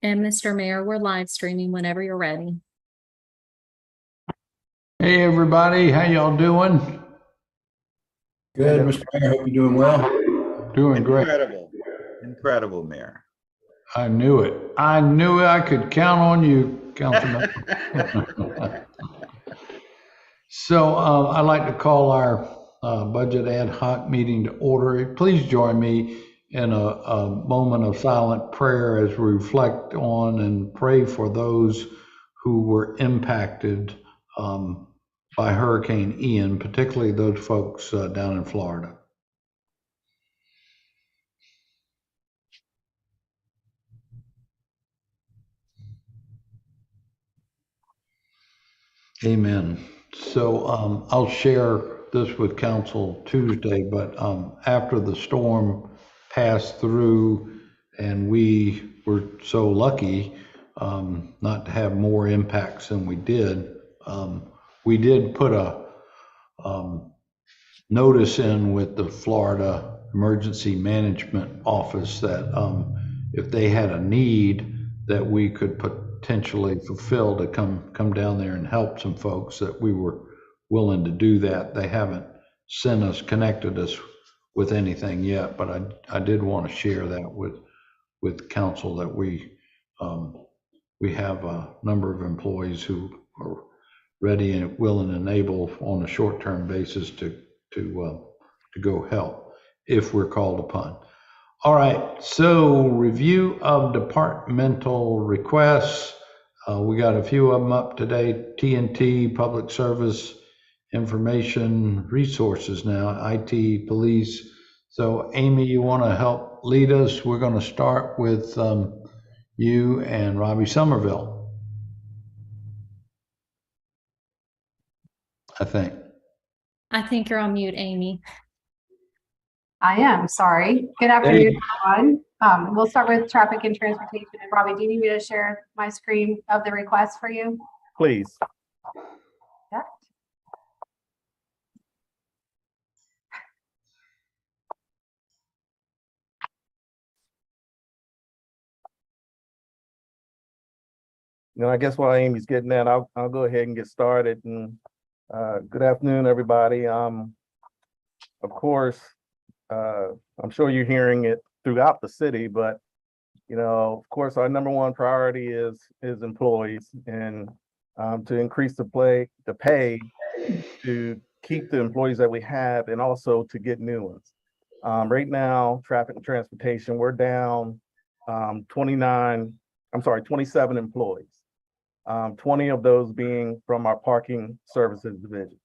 And Mr. Mayor, we're live streaming whenever you're ready. Hey, everybody, how y'all doing? Good, Mr. Mayor. Hope you're doing well. Doing great. Incredible, Mayor. I knew it. I knew I could count on you, Councilman. So I'd like to call our budget ad hoc meeting to order. Please join me in a moment of silent prayer as we reflect on and pray for those who were impacted by Hurricane Ian, particularly those folks down in Florida. Amen. So I'll share this with council Tuesday, but after the storm passed through and we were so lucky not to have more impacts than we did put a notice in with the Florida Emergency Management Office that if they had a need that we could potentially fulfill to come down there and help some folks, that we were willing to do that. They haven't connected us with anything yet, but I did want to share that with council that we have a number of employees who are ready and willing and able on a short-term basis to go help if we're called upon. All right, so review of departmental requests. We got a few of them up today. TNT, Public Service, Information Resources now, IT, Police. So Amy, you want to help lead us? We're going to start with you and Robbie Somerville, I think. I think you're on mute, Amy. I am, sorry. Good afternoon, everyone. We'll start with traffic and transportation. And Robbie, do you need me to share my screen of the request for you? Please. Yeah. I guess while Amy's getting that, I'll go ahead and get started. And good afternoon, everybody. Of course, I'm sure you're hearing it throughout the city, but of course, our number one priority is employees, and to increase the pay to keep the employees that we have, and also to get new ones. Right now, traffic and transportation, we're down 27 employees. 20 of those being from our parking services division.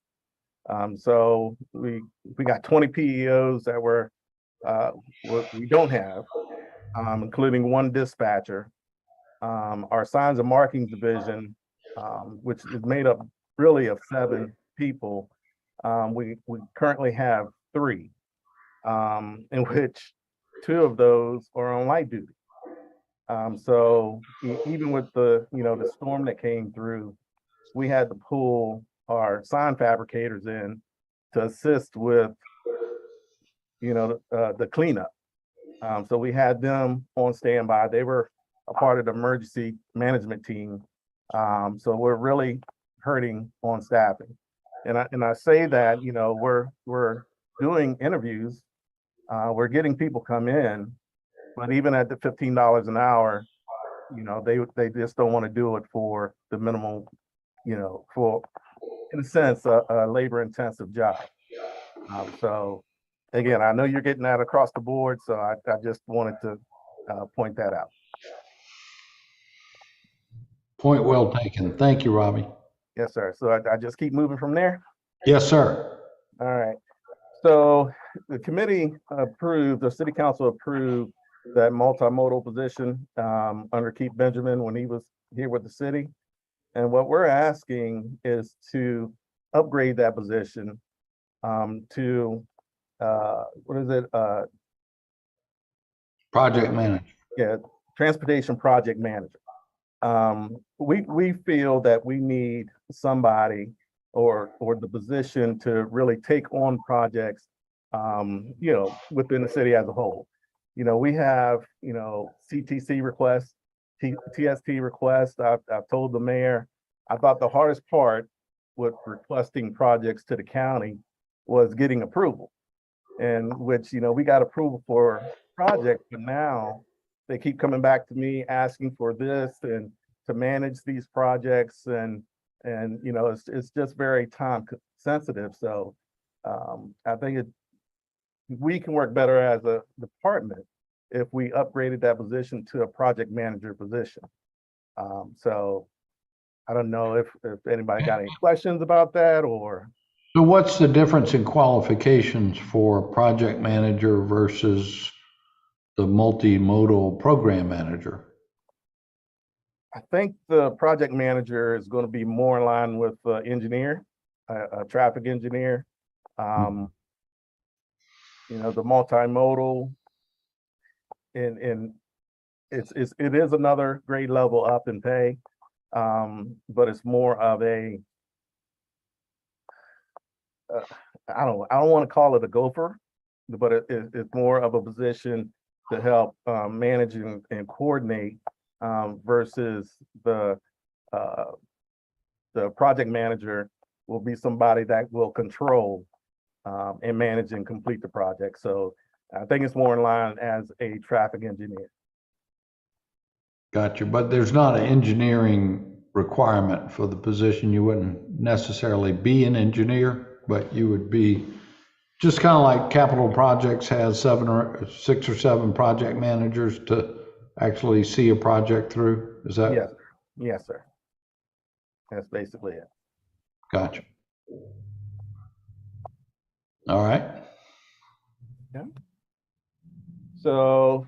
So we got 20 PEOs that we don't have, including one dispatcher. Our signs and markings division, which is made up really of 7 people, we currently have 3, in which 2 of those are on light duty. So even with the storm that came through, we had to pull our sign fabricators in to assist with the cleanup. So we had them on standby. They were a part of the emergency management team. So we're really hurting on staffing. And I say that we're doing interviews, we're getting people come in. But even at the $15 an hour, they just don't want to do it for the minimal, for, in a sense, a labor-intensive job. So again, I know you're getting that across the board, so I just wanted to point that out. Point well taken. Thank you, Robbie. Yes, sir. So I just keep moving from there? Yes, sir. All right. So the committee approved, the city council approved that multimodal position under Keith Benjamin when he was here with the city. And what we're asking is to upgrade that position to, what is it? Project manager. Yeah, transportation project manager. We feel that we need somebody or the position to really take on projects, within the city as a whole. We have, CTC requests TST request. I've told the mayor, I thought the hardest part with requesting projects to the county was getting approval. And which, we got approval for projects, but now they keep coming back to me asking for this and to manage these projects and it's just very time sensitive. So I think we can work better as a department if we upgraded that position to a project manager position. So I don't know if anybody got any questions about that or. So what's the difference in qualifications for project manager versus the multimodal program manager? I think the project manager is going to be more in line with engineer, a traffic engineer. The multimodal, and it is another grade level up in pay, but it's more of a I don't want to call it a gopher, but it's more of a position to help manage and coordinate versus the project manager will be somebody that will control and manage and complete the project. So I think it's more in line as a traffic engineer. Gotcha, but there's not an engineering requirement for the position. You wouldn't necessarily be an engineer, but you would be just kind of like capital projects has 6 or 7 project managers to actually see a project through. Is that? Yes, yes, sir. That's basically it. Gotcha. All right. Yeah. So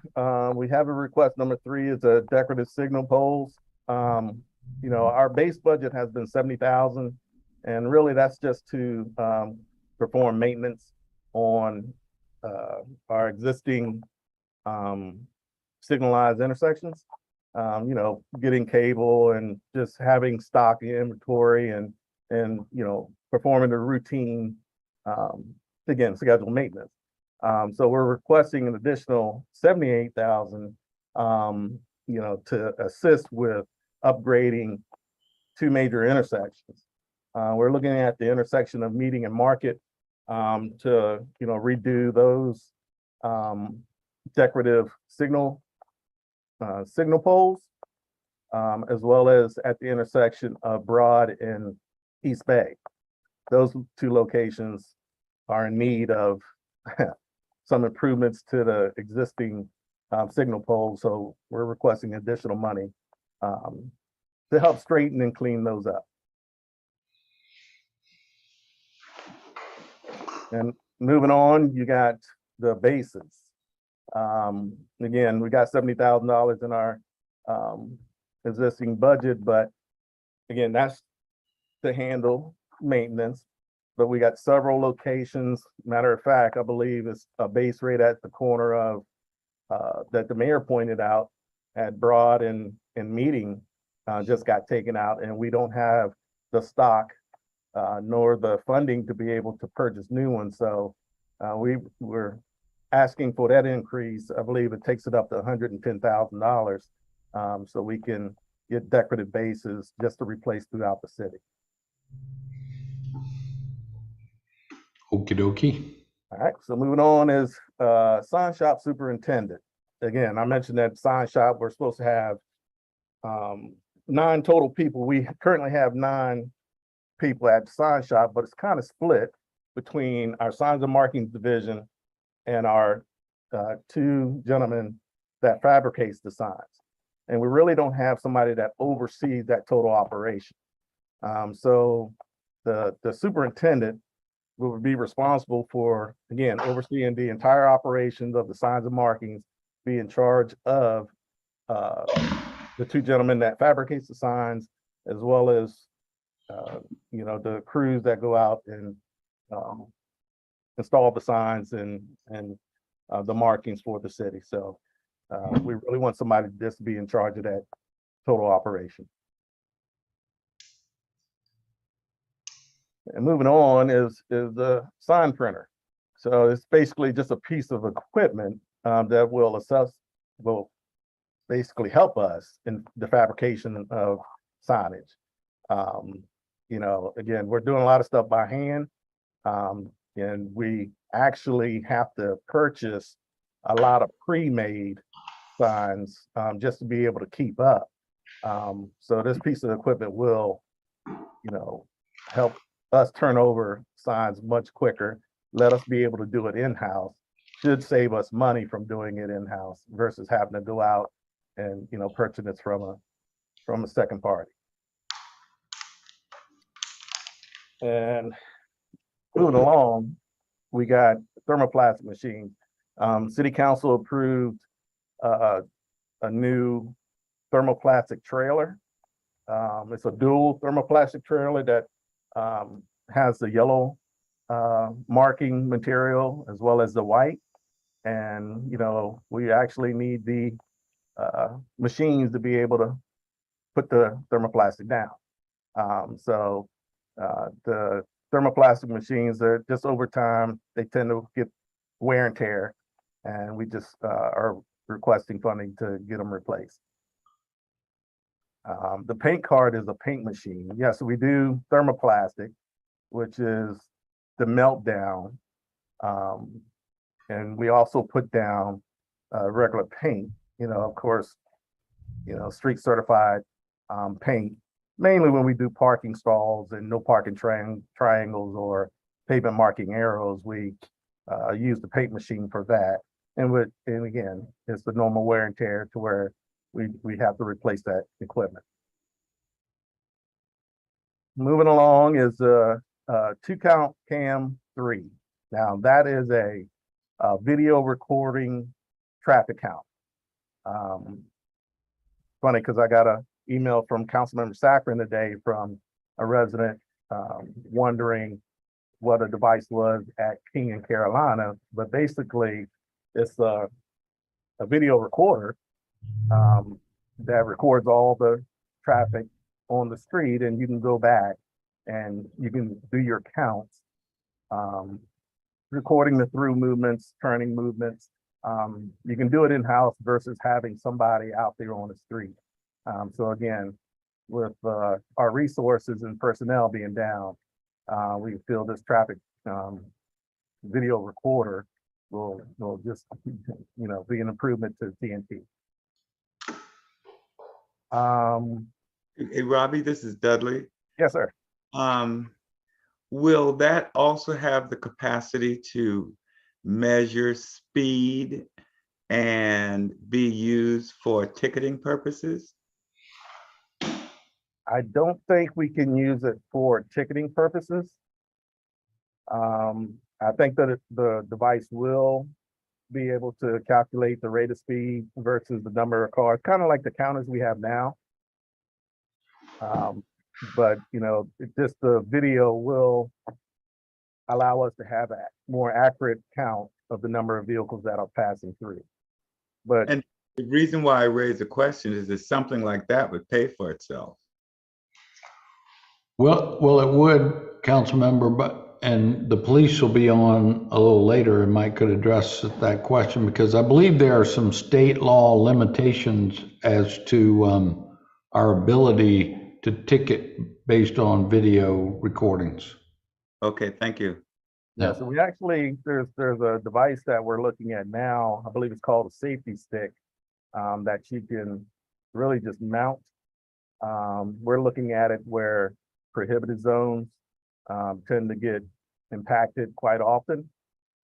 we have a request number 3 is a decorative signal poles. Our base budget has been 70,000, and really that's just to perform maintenance on our existing signalized intersections. Getting cable and just having stock inventory and performing the routine again scheduled maintenance. So we're requesting an additional 78,000 to assist with upgrading 2 major intersections. We're looking at the intersection of Meeting and Market to redo those decorative signal poles, as well as at the intersection of Broad and East Bay. Those 2 locations are in need of some improvements to the existing signal poles. So we're requesting additional money to help straighten and clean those up. And moving on, you got the bases. Again, we got $70,000 in our existing budget, but again, that's to handle maintenance. But we got several locations. Matter of fact, I believe it's a base rate at the corner of that the mayor pointed out at Broad and Meeting just got taken out, and we don't have the stock nor the funding to be able to purchase new ones. So we're asking for that increase. I believe it takes it up to $110,000 so we can get decorative bases just to replace throughout the city. Okie dokie. All right, so moving on is sign shop superintendent. Again, I mentioned that sign shop, we're supposed to have 9 total people. We currently have 9 people at the sign shop, but it's kind of split between our signs and markings division and our 2 gentlemen that fabricates the signs. And we really don't have somebody that oversees that total operation. So the superintendent will be responsible for, again, overseeing the entire operations of the signs and markings, be in charge of the 2 gentlemen that fabricates the signs, as well as the crews that go out and install the signs and the markings for the city. So we really want somebody just to be in charge of that total operation. And moving on is the sign printer. So it's basically just a piece of equipment that will basically help us in the fabrication of signage. You know, again, we're doing a lot of stuff by hand. And we actually have to purchase a lot of pre-made signs just to be able to keep up. So this piece of equipment will, you know, help us turn over signs much quicker, let us be able to do it in-house, should save us money from doing it in-house versus having to go out and, you know, purchase it from a second party. And moving along, we got thermoplastic machines. City Council approved a new thermoplastic trailer. It's a dual thermoplastic trailer that has the yellow marking material as well as the white. And, you know, we actually need the machines to be able to put the thermoplastic down. So the thermoplastic machines are just over time, they tend to get wear and tear. And we just are requesting funding to get them replaced. The paint card is a paint machine. Yes, we do thermoplastic, which is the meltdown. And we also put down regular paint, you know, of course, you know, street certified paint, mainly when we do parking stalls and no parking triangles or pavement marking arrows, we use the paint machine for that. And again, it's the normal wear and tear to where we have to replace that equipment. Moving along is a 2-count cam 3. Now that is a video recording traffic count. Funny because I got an email from Councilmember Saccharin today from a resident wondering what a device was at King and Carolina, but basically it's a video recorder that records all the traffic on the street, and you can go back and you can do your counts, recording the through movements, turning movements. You can do it in-house versus having somebody out there on the street. So again, with our resources and personnel being down, we feel this traffic video recorder will just, you know, be an improvement to TNT. Hey, Robbie, this is Dudley. Yes, sir. Will that also have the capacity to measure speed and be used for ticketing purposes? I don't think we can use it for ticketing purposes. I think that the device will be able to calculate the rate of speed versus the number of cars, kind of like the counters we have now. But you know, just the video will allow us to have a more accurate count of the number of vehicles that are passing through. But And the reason why I raised the question is that something like that would pay for itself. Well, it would, council member, and the police will be on a little later and Mike could address that question because I believe there are some state law limitations as to our ability to ticket based on video recordings. Okay, thank you. yeah, so we actually, there's a device that we're looking at now, I believe it's called a safety stick, that you can really just mount. We're looking at it where prohibited zones tend to get impacted quite often.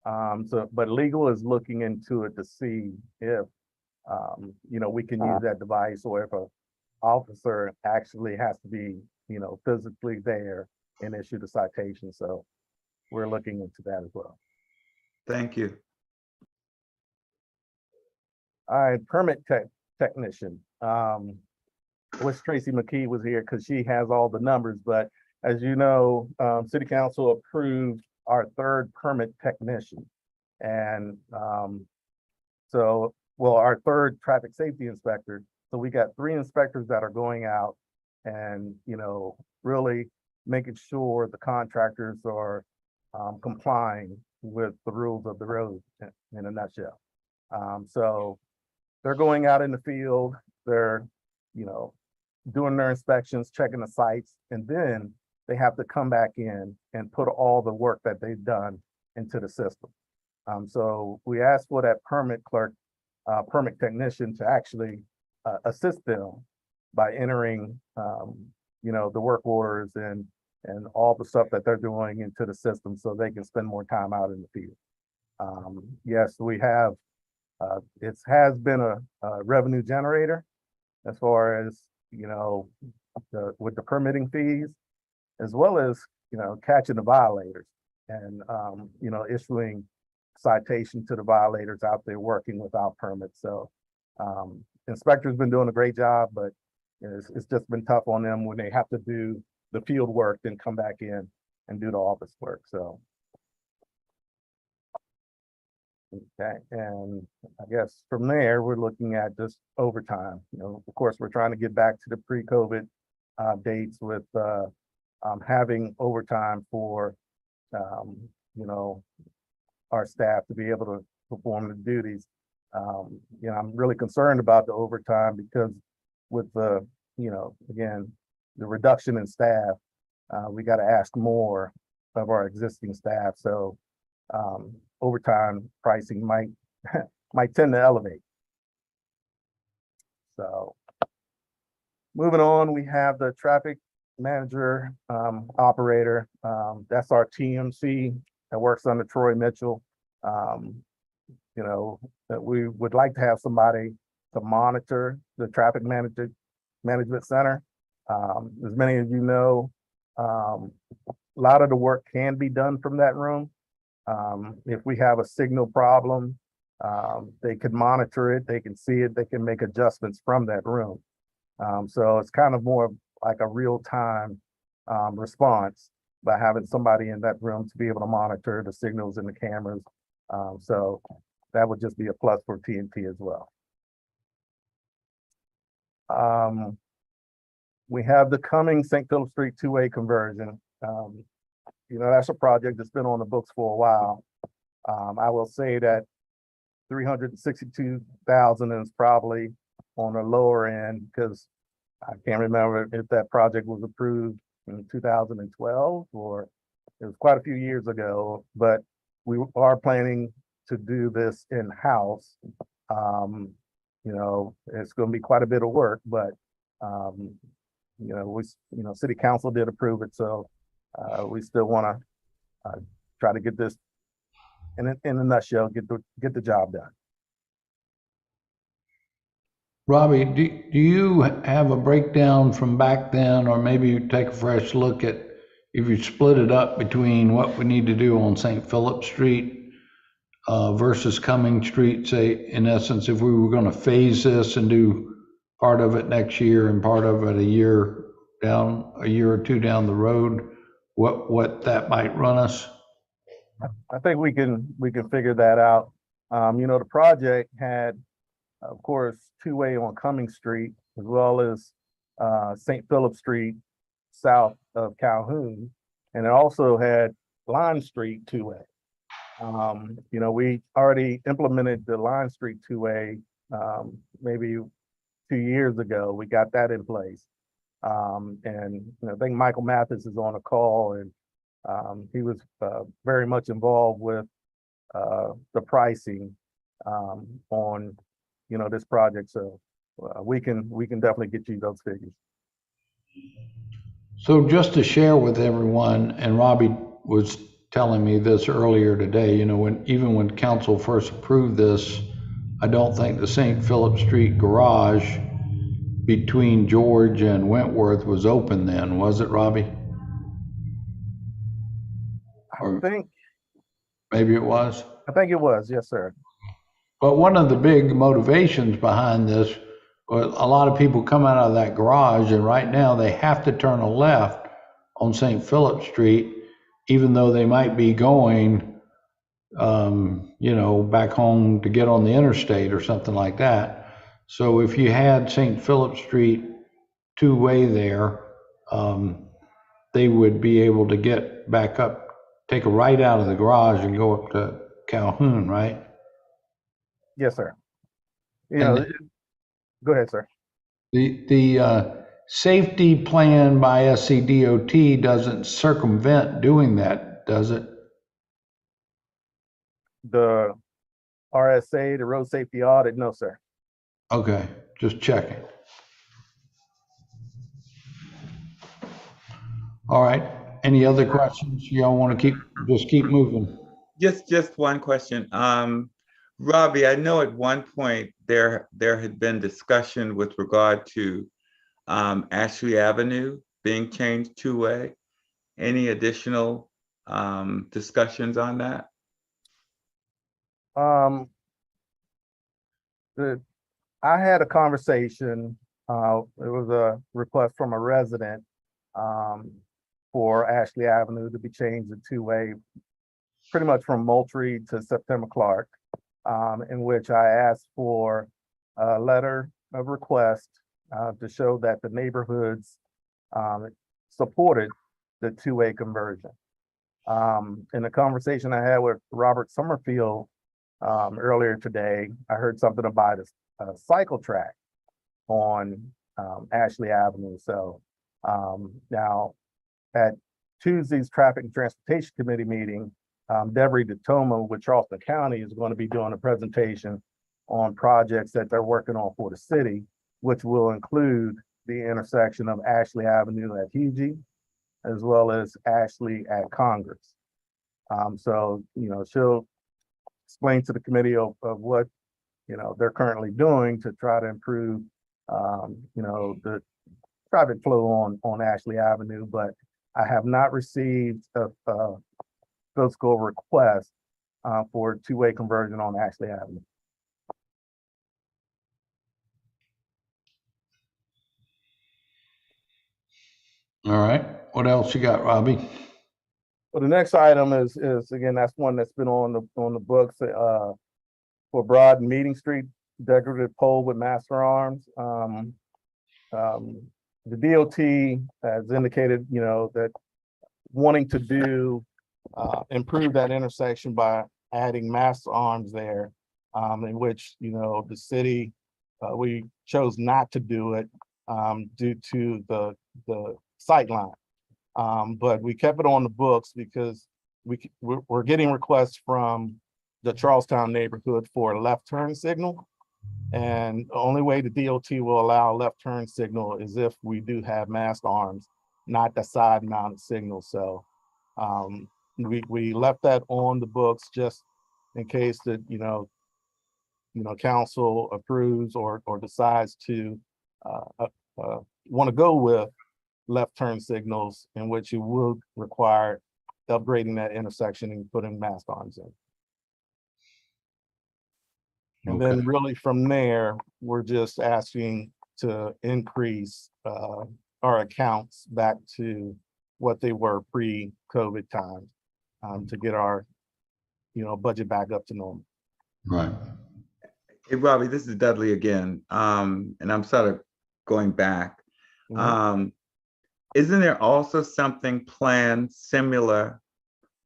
But legal is looking into it to see if, you know, we can use that device or if a officer actually has to be, you know, physically there and issue the citation. So we're looking into that as well. Thank you. All right, permit technician. Wish Tracy McKee was here because she has all the numbers, but as you know, City Council approved our 3rd permit technician. And our 3rd traffic safety inspector. So we got 3 inspectors that are going out and, you know, really making sure the contractors are complying with the rules of the road in a nutshell. So they're going out in the field, they're, you know, doing their inspections, checking the sites, and then they have to come back in and put all the work that they've done into the system. So we asked for that permit clerk, permit technician to actually assist them by entering, you know, the work orders and all the stuff that they're doing into the system so they can spend more time out in the field. Yes, we have, it has been a revenue generator as far as, you know, with the permitting fees, as well as, you know, catching the violators and, you know, issuing citation to the violators out there working without permits. So inspectors been doing a great job, but it's just been tough on them when they have to do the field work, then come back in and do the office work. So. Okay, and I guess from there, we're looking at just overtime. You know, of course, we're trying to get back to the pre-COVID dates with having overtime for, you know, our staff to be able to perform the duties. You know, I'm really concerned about the overtime because with the, you know, again, the reduction in staff, we got to ask more of our existing staff. So overtime pricing might might tend to elevate. So moving on, we have the traffic manager operator. That's our TMC that works under Troy Mitchell. You know, that we would like to have somebody to monitor the traffic management center. As many of you know, a lot of the work can be done from that room. If we have a signal problem, they could monitor it, they can see it, they can make adjustments from that room. So it's kind of more like a real-time response by having somebody in that room to be able to monitor the signals and the cameras. So that would just be a plus for TNT as well. We have the coming St. Philip Street two-way conversion. You know, that's a project that's been on the books for a while. I will say that 362,000 is probably on the lower end because I can't remember if that project was approved in 2012 or it was quite a few years ago, but we are planning to do this in-house. You know, it's going to be quite a bit of work, but you know, city council did approve it, so we still want to try to get this in a nutshell, get the job done. Robbie, do you have a breakdown from back then, or maybe you take a fresh look at if you split it up between what we need to do on St. Philip Street versus Cumming Street, say, in essence, if we were going to phase this and do part of it next year and part of it a year or two down the road, what that might run us? I think we can figure that out. You know, the project had, of course, two-way on Cumming Street, as well as St. Philip Street south of Calhoun, and it also had Line Street two-way. You know, we already implemented the Line Street two-way maybe 2 years ago. We got that in place. And you know, I think Michael Mathis is on a call, and he was very much involved with the pricing on, you know, this project. So we can definitely get you those figures. So just to share with everyone, and Robbie was telling me this earlier today, you know, even when council first approved this, I don't think the St. Philip Street garage between George and Wentworth was open then, was it, Robbie? Or maybe it was. I think it was, yes, sir. But one of the big motivations behind this was a lot of people come out of that garage, and right now they have to turn a left on St. Philip Street, even though they might be going, you know, back home to get on the interstate or something like that. So if you had St. Philip Street two-way there, they would be able to get back up, take a right out of the garage and go up to Calhoun, right? Yes, sir. you know, And go ahead, sir. the safety plan by SCDOT doesn't circumvent doing that, does it? The RSA, the road safety audit, no, sir. Okay, just checking. All right, any other questions? Y'all want to just keep moving? Just one question. Robbie, I know at one point there had been discussion with regard to Ashley Avenue being changed two-way. Any additional discussions on that? I had a conversation, it was a request from a resident for Ashley Avenue to be changed to two-way, pretty much from Moultrie to September Clark, in which I asked for a letter of request to show that the neighborhoods supported the two-way conversion. In the conversation I had with Robert Summerfield earlier today, I heard something about a cycle track on Ashley Avenue. So now at Tuesday's Traffic and Transportation Committee meeting, Deborah DeToma with Charleston County is going to be doing a presentation on projects that they're working on for the city, which will include the intersection of Ashley Avenue at Hugie, as well as Ashley at Congress. So, you know, she'll explain to the committee of what, you know, they're currently doing to try to improve, you know, the traffic flow on Ashley Avenue, but I have not received a fiscal request for two-way conversion on Ashley Avenue. All right, what else you got, Robbie? Well, the next item is again, that's one that's been on the books for Broad and Meeting Street, decorative pole with master arms. The DOT has indicated, you know, that wanting to do improve that intersection by adding master arms there, in which, you know, the city we chose not to do it due to the sight line. But we kept it on the books because we're getting requests from the Charlestown neighborhood for a left turn signal. And the only way the DOT will allow a left turn signal is if we do have mast arms, not the side mounted signal. So we left that on the books just in case that, you know, council approves or decides to want to go with left turn signals, in which it will require upgrading that intersection and putting mast arms in. And Okay. then really from there, we're just asking to increase our accounts back to what they were pre-COVID times to get our, you know, budget back up to normal. Right. Hey, Robbie, this is Dudley again. And I'm sort of going back. Isn't there also something planned similar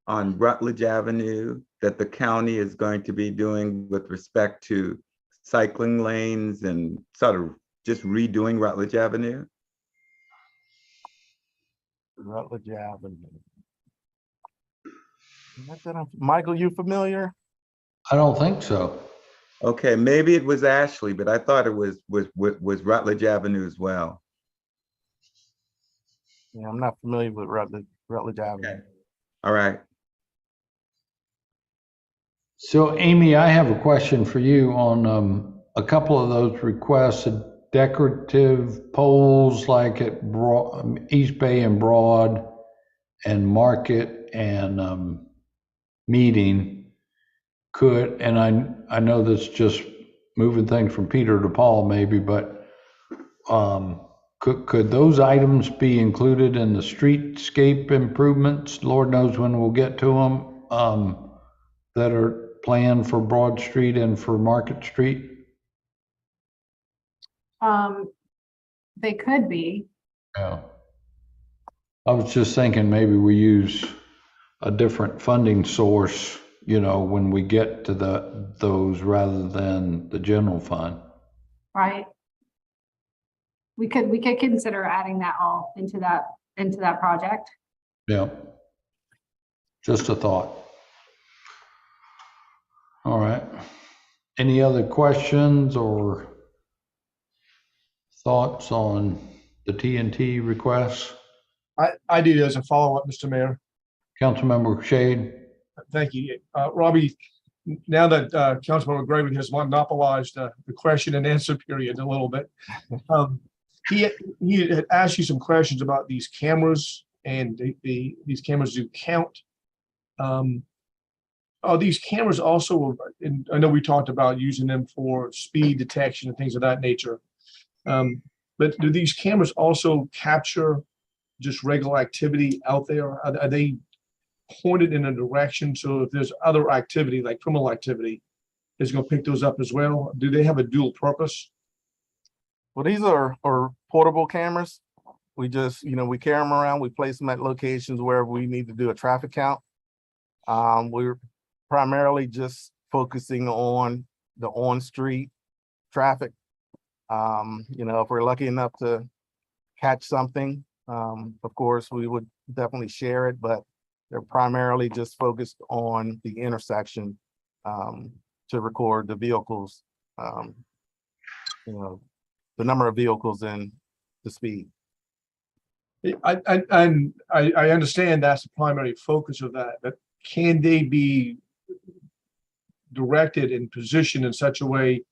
on Rutledge Avenue that the county is going to be doing with respect to cycling lanes and sort of just redoing Rutledge Avenue? Rutledge Avenue. Michael, you familiar? I don't think so. Okay, maybe it was Ashley, but I thought it was Rutledge Avenue as well. Yeah, I'm not familiar with Rutledge Avenue. Okay. All right. So Amy, I have a question for you on a couple of those requests, decorative poles like at East Bay and Broad and Market and Meeting could, and I know that's just moving things from Peter to Paul maybe, but could those items be included in the streetscape improvements? Lord knows when we'll get to them that are planned for Broad Street and for Market Street? They could be. Yeah. I was just thinking maybe we use a different funding source, you know, when we get to those rather than the general fund. right? We could consider adding that all into that project. Yeah. Just a thought. All right. Any other questions or thoughts on the TNT requests? I do as a follow-up, Mr. Mayor. Councilmember Shade? Thank you. Robbie, now that Councilmember Gravy has monopolized the question and answer period a little bit, he had asked you some questions about these cameras and these cameras do count. Are these cameras also, and I know we talked about using them for speed detection and things of that nature, but do these cameras also capture just regular activity out there? Are they pointed in a direction? So if there's other activity like criminal activity, it's going to pick those up as well. Do they have a dual purpose? Well, these are portable cameras. We just, we carry them around. We place them at locations where we need to do a traffic count. We're primarily just focusing on the on-street traffic. If we're lucky enough to catch something, of course, we would definitely share it, but they're primarily just focused on the intersection to record the vehicles, the number of vehicles and the speed. I understand that's the primary focus of that, but can they be directed and positioned in such a way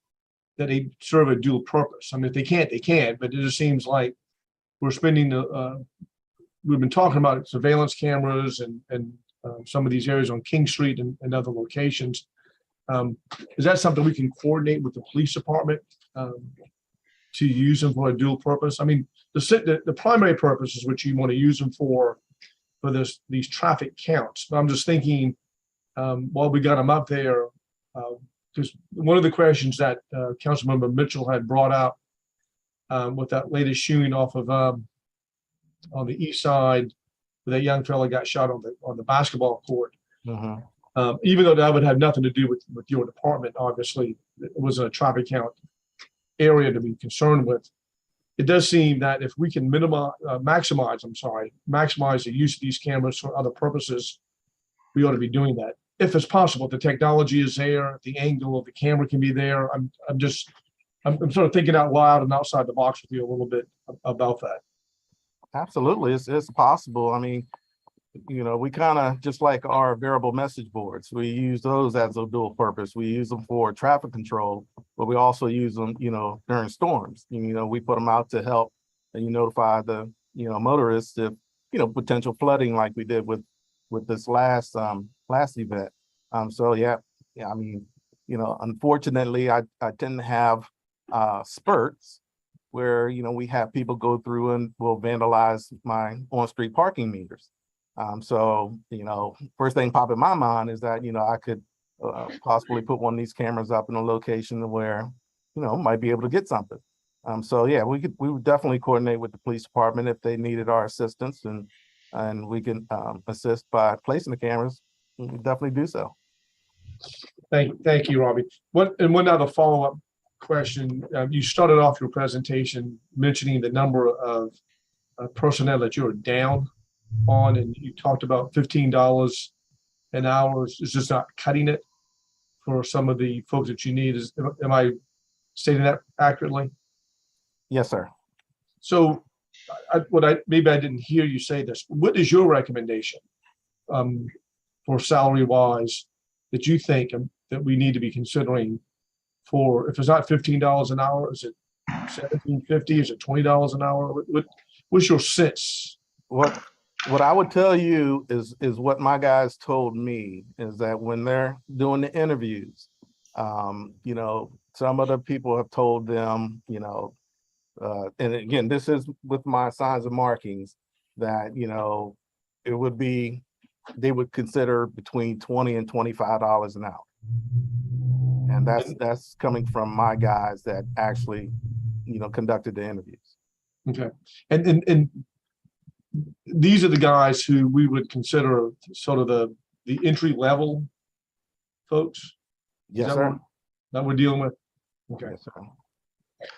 that they serve a dual purpose? I mean, if they can't, they can't, but it just seems like we're spending we've been talking about surveillance cameras and some of these areas on King Street and other locations. Is that something we can coordinate with the police department to use them for a dual purpose? I mean, the primary purpose is what you want to use them for these traffic counts. But I'm just thinking, while we got them up there, because one of the questions that Councilmember Mitchell had brought out with that latest shooting off of on the east side, where that young fella got shot on the basketball court. Even though that would have nothing to do with your department, obviously, it wasn't a traffic count area to be concerned with. It does seem that if we can maximize the use of these cameras for other purposes, we ought to be doing that. If it's possible, the technology is there, the angle of the camera can be there. I'm sort of thinking out loud and outside the box with you a little bit about that. Absolutely, it's possible. I mean, we kind of, just like our variable message boards, we use those as a dual purpose. We use them for traffic control, but we also use them, during storms. We put them out to help and notify the, motorists if, potential flooding like we did with this last event. So yeah, I mean, unfortunately, I tend to have spurts where, we have people go through and will vandalize my on-street parking meters. So, first thing pop in my mind is that, I could possibly put one of these cameras up in a location where, might be able to get something. So yeah, we would definitely coordinate with the police department if they needed our assistance, and we can assist by placing the cameras. We can definitely do so. Thank you, Robbie. One other follow-up question. You started off your presentation mentioning the number of personnel that you're down on, and you talked about $15 an hour is just not cutting it for some of the folks that you need. Am I stating that accurately? Yes, sir. So maybe I didn't hear you say this. What is your recommendation for salary wise that you think that we need to be considering for, if it's not $15 an hour, is it $17.50? Is it $20 an hour? What's your sense? What I would tell you is what my guys told me, is that when they're doing the interviews, some of the people have told them, and again, this is with my signs and markings, that, it would be, they would consider between $20 and $25 an hour. And that's coming from my guys that actually, conducted the interviews. Okay. And these are the guys who we would consider sort of the entry level folks? Yes, sir. That we're dealing with? Okay. Yes, sir.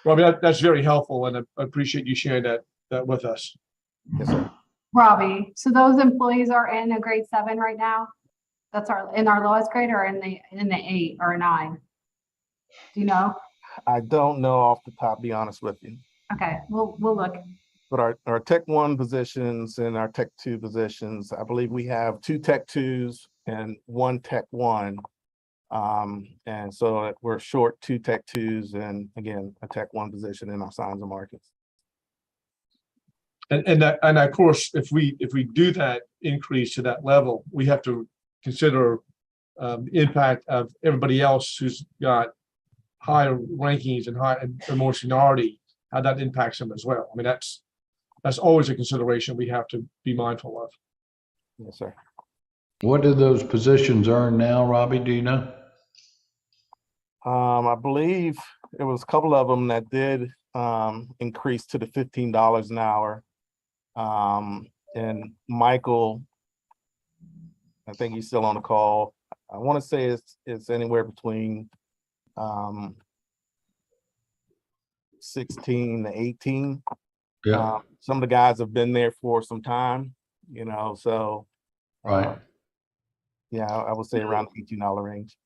Robbie, that's very helpful, and I appreciate you sharing that with us. Yes, sir. Robbie, so those employees are in a grade 7 right now? That's in our lowest grade or in the 8 or 9? Do you know? I don't know off the top, be honest with you. Okay, we'll look. But our Tech 1 positions and our Tech 2 positions, I believe we have 2 Tech 2s and 1 Tech 1. And so we're short 2 Tech 2s and again, a Tech 1 position in our signs and markets. And of course, if we do that increase to that level, we have to consider the impact of everybody else who's got higher rankings and more seniority, how that impacts them as well. I mean, that's always a consideration we have to be mindful of. Yes, sir. What do those positions earn now, Robbie? Do you know? I believe there was a couple of them that did increase to the $15 an hour. And Michael, I think he's still on the call. I want to say it's anywhere between 16 to 18. Yeah, Some of the guys have been there for some time, so right. yeah, I would say around the $18 range.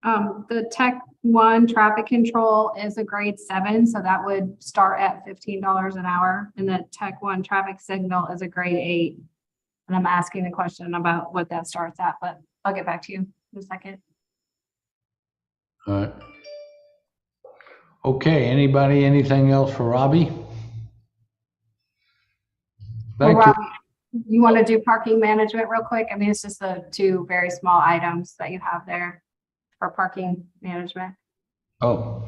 The Tech 1 traffic control is a grade 7, so that would start at $15 an hour. And the Tech 1 traffic signal is a grade 8. And I'm asking the question about what that starts at, but I'll get back to you in a second. All right. Okay, anybody, anything else for Robbie? Well, Thank you. Robbie, you want to do parking management real quick? I mean, it's just the 2 very small items that you have there for parking management. Oh,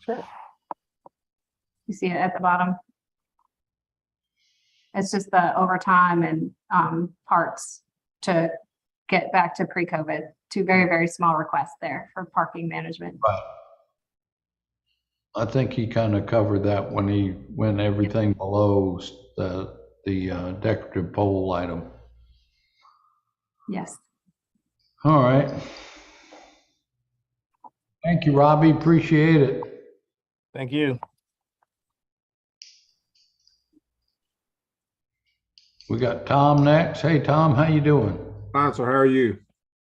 Sure. You see it at the bottom. It's just the overtime and parts to get back to pre-COVID. 2 very, very small requests there for parking management. right. I think he kind of covered that when everything below the decorative pole item. Yes. All right. Thank you, Robbie. Appreciate it. Thank you. We got Tom next. Hey, Tom, how you doing? Fine, sir. How are you?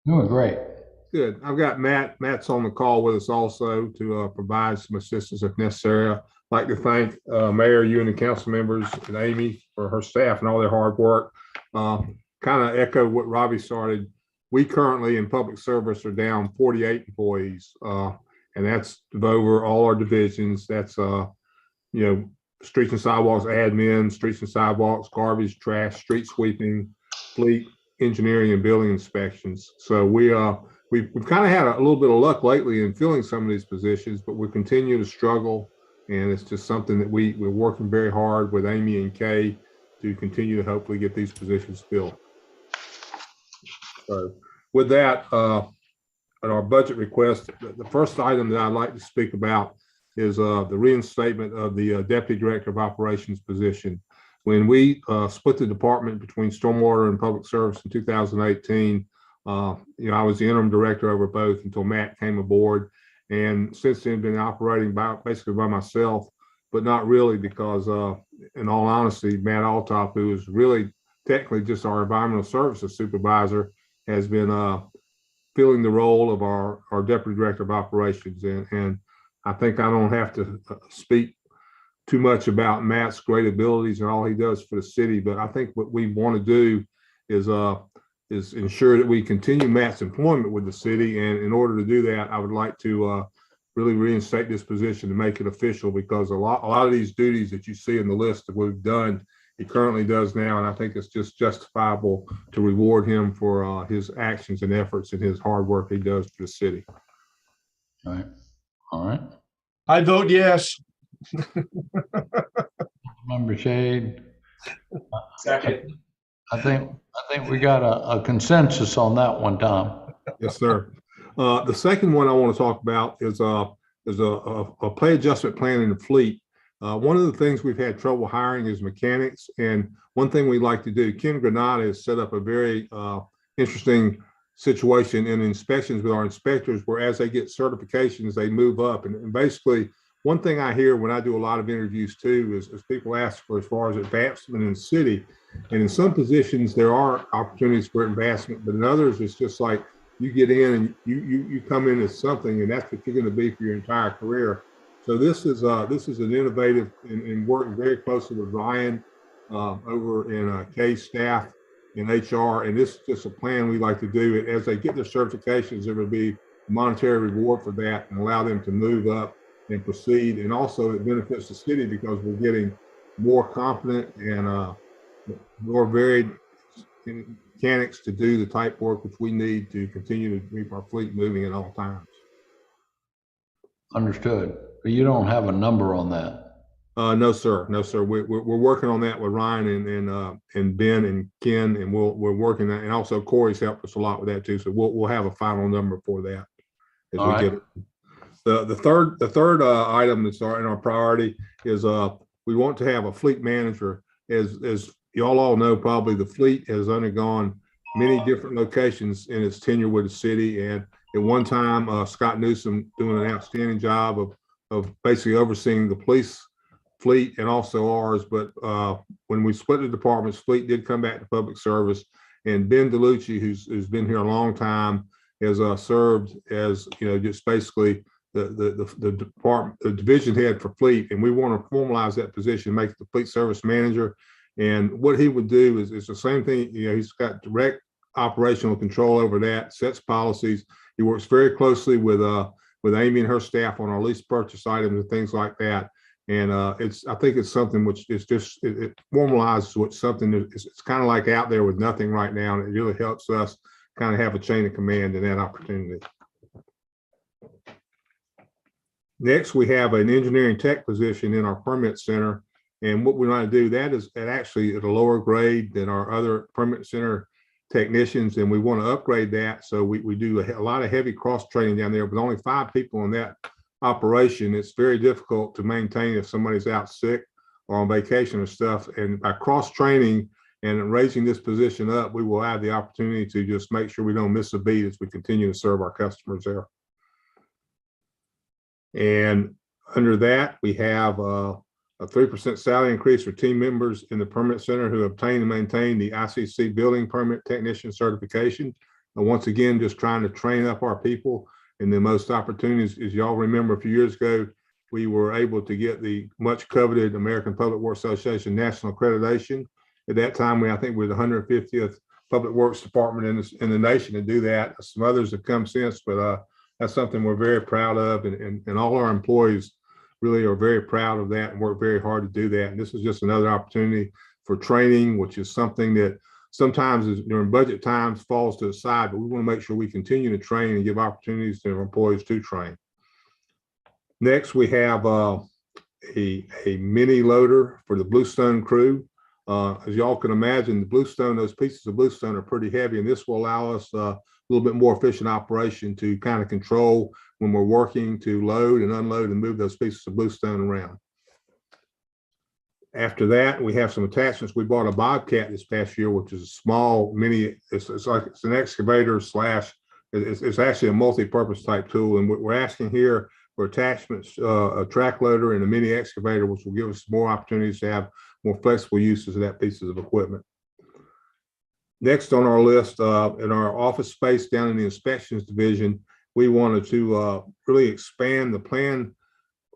Doing great. Good. I've got Matt. Matt's on the call with us also to provide some assistance if necessary. I'd like to thank Mayor, you and the council members, and Amy for her staff and all their hard work. Kind of echo what Robbie started. We currently in public service are down 48 employees, and that's over all our divisions. That's streets and sidewalks admin, streets and sidewalks, garbage, trash, street sweeping, fleet, engineering, and building inspections. So we've kind of had a little bit of luck lately in filling some of these positions, but we continue to struggle, and it's just something that we're working very hard with Amy and Kay to continue to hopefully get these positions filled. So with that, at our budget request, the first item that I'd like to speak about is the reinstatement of the Deputy Director of Operations position. When we split the department between stormwater and public service in 2018, I was the interim director over both until Matt came aboard. And since then, been operating basically by myself, but not really because, in all honesty, Matt Altop, who is really technically just our environmental services supervisor, has been filling the role of our Deputy Director of Operations. And I think I don't have to speak too much about Matt's great abilities and all he does for the city, but I think what we want to do is ensure that we continue Matt's employment with the city. And in order to do that, I would like to really reinstate this position to make it official, because a lot of these duties that you see in the list that we've done, he currently does now. And I think it's just justifiable to reward him for his actions and efforts and his hard work he does for the city. All right. All right. I vote yes. Member Shade. Second. I think we got a consensus on that one, Tom. Yes, sir. The second one I want to talk about is a pay adjustment plan in the fleet. One of the things we've had trouble hiring is mechanics. And one thing we like to do, Ken Granada has set up a very interesting situation in inspections with our inspectors, where as they get certifications, they move up. And basically one thing I hear when I do a lot of interviews too is people ask for as far as advancement in the city. And in some positions, there are opportunities for advancement, but in others, it's just like you get in and you come in as something, and that's what you're going to be for your entire career. So this is an innovative and working very closely with Ryan over in Kay's staff in HR, and this is just a plan we like to do. As they get their certifications, there will be monetary reward for that and allow them to move up and proceed. And also it benefits the city because we're getting more competent and more varied mechanics to do the type work which we need to continue to keep our fleet moving at all times. Understood. But you don't have a number on that. No, sir. No, sir. We're working on that with Ryan and Ben and Ken, and we're working that. And also Corey's helped us a lot with that too. So we'll have a final number for that as we get it. The third item that's in our priority is we want to have a fleet manager. As y'all all know, probably the fleet has undergone many different locations in its tenure with the city. And at one time, Scott Newsom doing an outstanding job of basically overseeing the police fleet and also ours. But when we split the departments, fleet did come back to public service. And Ben DeLucci, who's been here a long time, has served as, just basically the division head for fleet. And we want to formalize that position, make the fleet service manager. And what he would do is the same thing. He's got direct operational control over that, sets policies. He works very closely with Amy and her staff on our lease purchase items and things like that. And I think it's something which is just, it formalizes what's something that it's kind of like out there with nothing right now. And it really helps us kind of have a chain of command in that opportunity. Next, we have an engineering tech position in our permit center. And what we want to do, that is actually at a lower grade than our other permit center technicians. And we want to upgrade that. So we do a lot of heavy cross training down there, but only 5 people in that operation. It's very difficult to maintain if somebody's out sick or on vacation or stuff. And by cross training and raising this position up, we will have the opportunity to just make sure we don't miss a beat as we continue to serve our customers there. And under that, we have a 3% salary increase for team members in the permit center who obtain and maintain the ICC building permit technician certification. And once again, just trying to train up our people. And the most opportunities, as y'all remember, a few years ago, we were able to get the much coveted American Public Works Association national accreditation. At that time, I think we're the 150th Public Works Department in the nation to do that. Some others have come since, but that's something we're very proud of. And all our employees really are very proud of that and work very hard to do that. And this is just another opportunity for training, which is something that sometimes during budget times falls to the side, but we want to make sure we continue to train and give opportunities to our employees to train. Next, we have a mini loader for the Bluestone crew. As y'all can imagine, the Bluestone, those pieces of Bluestone are pretty heavy, and this will allow us a little bit more efficient operation to kind of control when we're working to load and unload and move those pieces of Bluestone around. After that, we have some attachments. We bought a Bobcat this past year, which is a small mini, it's an excavator slash, it's actually a multi-purpose type tool. And what we're asking here for attachments, a track loader and a mini excavator, which will give us more opportunities to have more flexible uses of that pieces of equipment. Next on our list, in our office space down in the inspections division, we wanted to really expand the plan.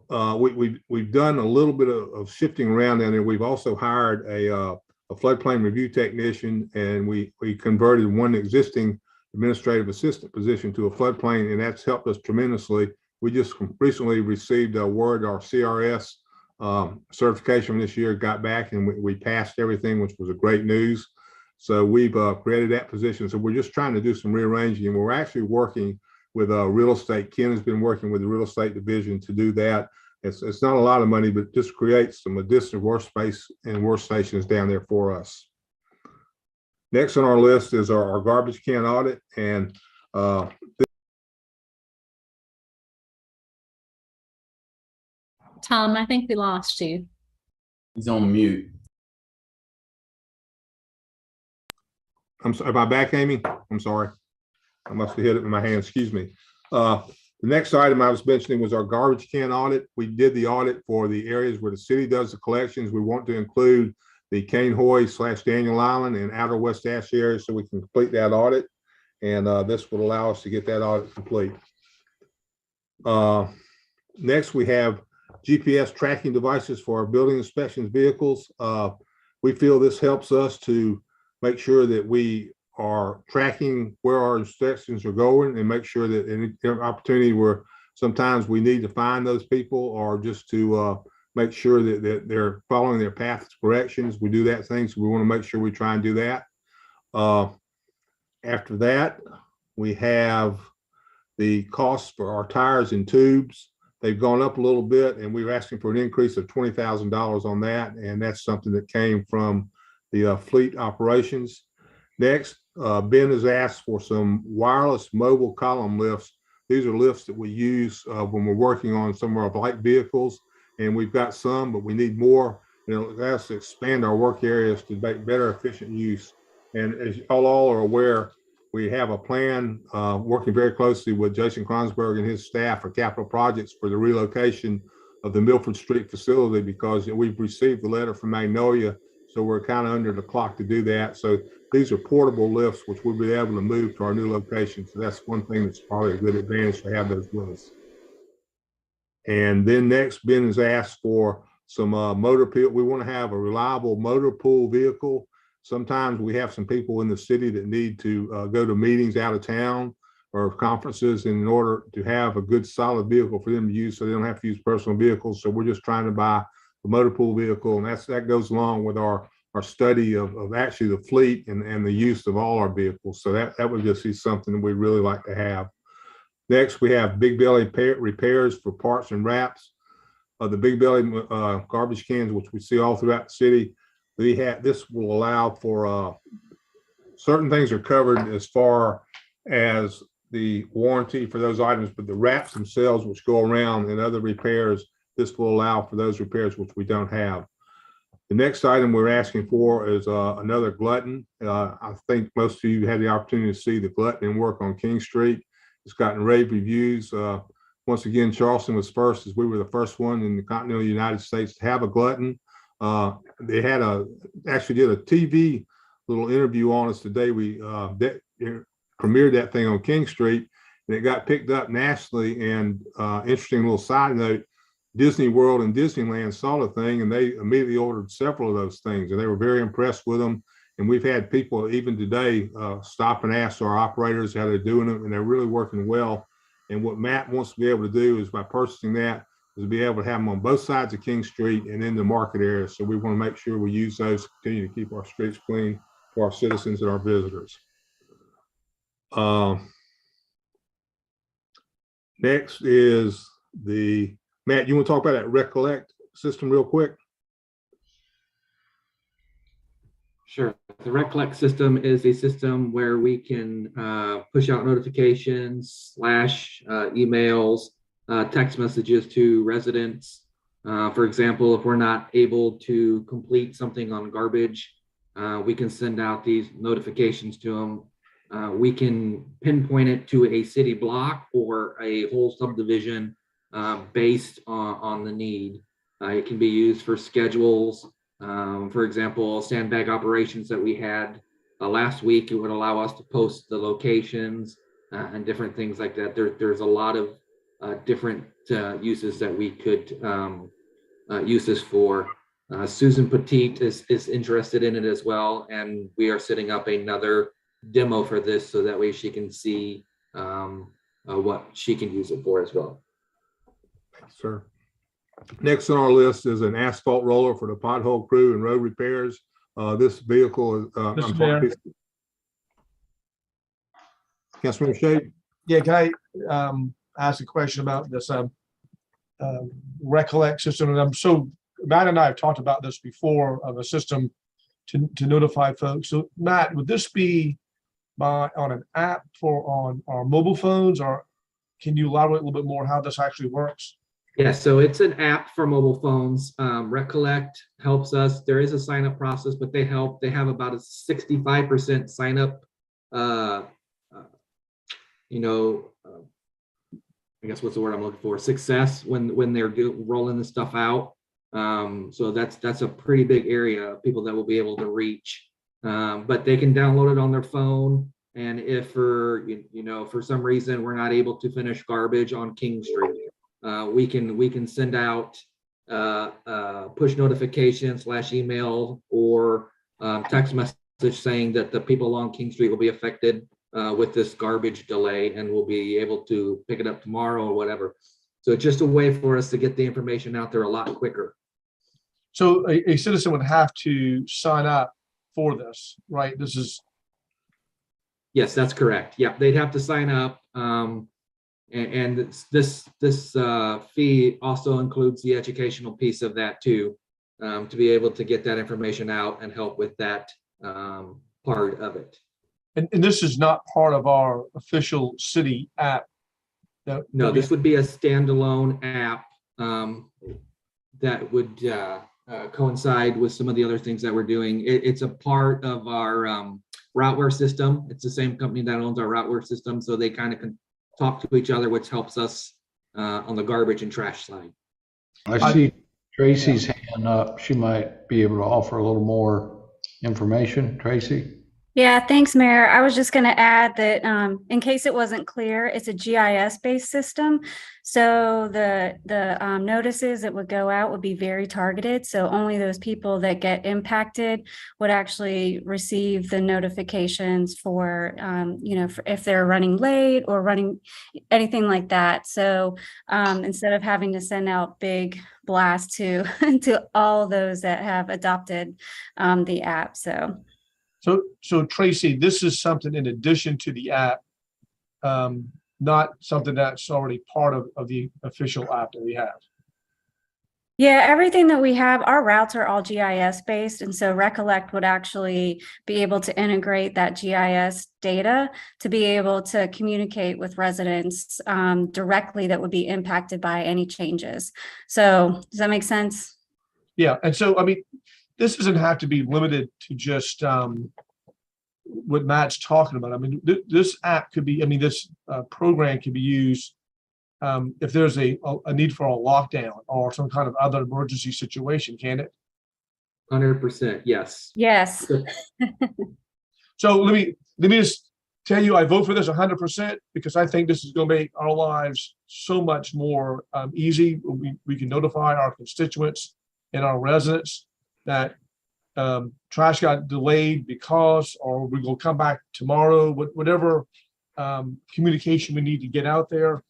We've done a little bit of shifting around down there. We've also hired a floodplain review technician, and we converted one existing administrative assistant position to a floodplain, and that's helped us tremendously. We just recently received a word, our CRS certification this year, got back, and we passed everything, which was a great news. So we've created that position. So we're just trying to do some rearranging, and we're actually working with real estate. Ken has been working with the real estate division to do that. It's not a lot of money, but just creates some additional workspace and workstations down there for us. Next on our list is our garbage can audit. And Tom, I think we lost you. He's on mute. I'm sorry, am I back, Amy? I'm sorry. I must have hit it in my hand, excuse me. The next item I was mentioning was our garbage can audit. We did the audit for the areas where the city does the collections. We want to include the Cane Hoy / Daniel Island and Outer West Ash areas so we can complete that audit. And this will allow us to get that audit complete. Next, we have GPS tracking devices for our building inspections vehicles. We feel this helps us to make sure that we are tracking where our inspections are going and make sure that any opportunity where sometimes we need to find those people or just to make sure that they're following their path corrections. We do that thing, so we want to make sure we try and do that. After that, we have the costs for our tires and tubes. They've gone up a little bit, and we were asking for an increase of $20,000 on that, and that's something that came from the fleet operations. Next, Ben has asked for some wireless mobile column lifts. These are lifts that we use when we're working on some of our light vehicles, and we've got some, but we need more. It allows us to expand our work areas to make better efficient use. And as all are aware, we have a plan working very closely with Jason Kronsberg and his staff for capital projects for the relocation of the Milford Street facility, because we've received the letter from Magnolia, so we're kind of under the clock to do that. So these are portable lifts, which we'll be able to move to our new location. So that's one thing that's probably a good advantage to have those with us. And then next, Ben has asked for some motor pool. We want to have a reliable motor pool vehicle. Sometimes we have some people in the city that need to go to meetings out of town or conferences, and in order to have a good solid vehicle for them to use so they don't have to use personal vehicles. So we're just trying to buy the motor pool vehicle, and that goes along with our study of actually the fleet and the use of all our vehicles. So that would just be something that we really like to have. Next, we have big belly repairs for parts and wraps. The big belly garbage cans, which we see all throughout the city. This will allow for certain things are covered as far as the warranty for those items, but the wraps themselves, which go around, and other repairs, this will allow for those repairs which we don't have. The next item we're asking for is another glutton. I think most of you had the opportunity to see the glutton work on King Street. It's gotten rave reviews. Once again, Charleston was first, as we were the first one in the continental United States to have a glutton. They had actually did a TV little interview on us today. We premiered that thing on King Street, and it got picked up nationally. And interesting little side note, Disney World and Disneyland saw the thing, and they immediately ordered several of those things, and they were very impressed with them. And we've had people even today stop and ask our operators how they're doing them, and they're really working well. And what Matt wants to be able to do is, by purchasing that, is be able to have them on both sides of King Street and in the market area. So we want to make sure we use those to continue to keep our streets clean for our citizens and our visitors. Next is Matt, you want to talk about that Recollect system real quick? Sure. The Recollect system is a system where we can push out notifications, emails, text messages to residents. For example, if we're not able to complete something on garbage, we can send out these notifications to them. We can pinpoint it to a city block or a whole subdivision based on the need. It can be used for schedules. For example, sandbag operations that we had last week, it would allow us to post the locations and different things like that. There's a lot of different uses that we could use this for. Susan Petit is interested in it as well, and we are setting up another demo for this so that way she can see what she can use it for as well. Sir. Next on our list is an asphalt roller for the pothole crew and road repairs. This vehicle is, Mr. Mayor. Councilman Shade. Yeah, can I ask a question about this Recollect system? And Matt and I have talked about this before, of a system to notify folks. So Matt, would this be on an app on our mobile phones, or can you elaborate a little bit more how this actually works? Yeah, so it's an app for mobile phones. Recollect helps us. There is a sign up process, but they help. They have about a 65% sign up, I guess what's the word I'm looking for? Success when they're rolling this stuff out. So that's a pretty big area of people that will be able to reach. But they can download it on their phone. And if for for some reason we're not able to finish garbage on King Street, we can send out push notification / email or text message saying that the people along King Street will be affected with this garbage delay, and we'll be able to pick it up tomorrow or whatever. So it's just a way for us to get the information out there a lot quicker. So a citizen would have to sign up for this, right? This is, Yes, that's correct. Yep, they'd have to sign up. And this fee also includes the educational piece of that too, to be able to get that information out and help with that part of it. and this is not part of our official city app. No, this would be a standalone app that would coincide with some of the other things that we're doing. It's a part of our routeware system. It's the same company that owns our routeware system, so they kind of can talk to each other, which helps us on the garbage and trash side. I see Tracy's hand up. She might be able to offer a little more information. Tracy? Yeah, thanks, Mayor. I was just going to add that in case it wasn't clear, it's a GIS-based system. So the notices that would go out would be very targeted. So only those people that get impacted would actually receive the notifications for, for if they're running late or running anything like that. So instead of having to send out big blasts to all those that have adopted the app. So Tracy, this is something in addition to the app, not something that's already part of the official app that we have. Yeah, everything that we have, our routes are all GIS based. And so Recollect would actually be able to integrate that GIS data to be able to communicate with residents directly that would be impacted by any changes. So does that make sense? Yeah, and so, I mean, this doesn't have to be limited to just what Matt's talking about. I mean, this app could be, this program could be used if there's a need for a lockdown or some kind of other emergency situation, can it? 100%, yes. Yes. So let me just tell you, I vote for this 100% because I think this is going to make our lives so much more easy. We can notify our constituents and our residents that trash got delayed because, or we will come back tomorrow, whatever communication we need to get out there.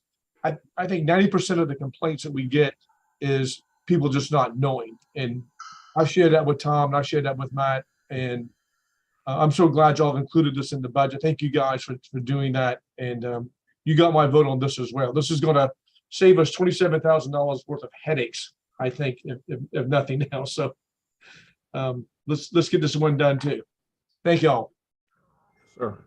I think 90% of the complaints that we get is people just not knowing. And I've shared that with Tom and I shared that with Matt. And I'm so glad y'all have included this in the budget. Thank you guys for doing that. And you got my vote on this as well. This is going to save us $27,000 worth of headaches, I think, if nothing else. So let's get this one done too. Thank y'all. Sure.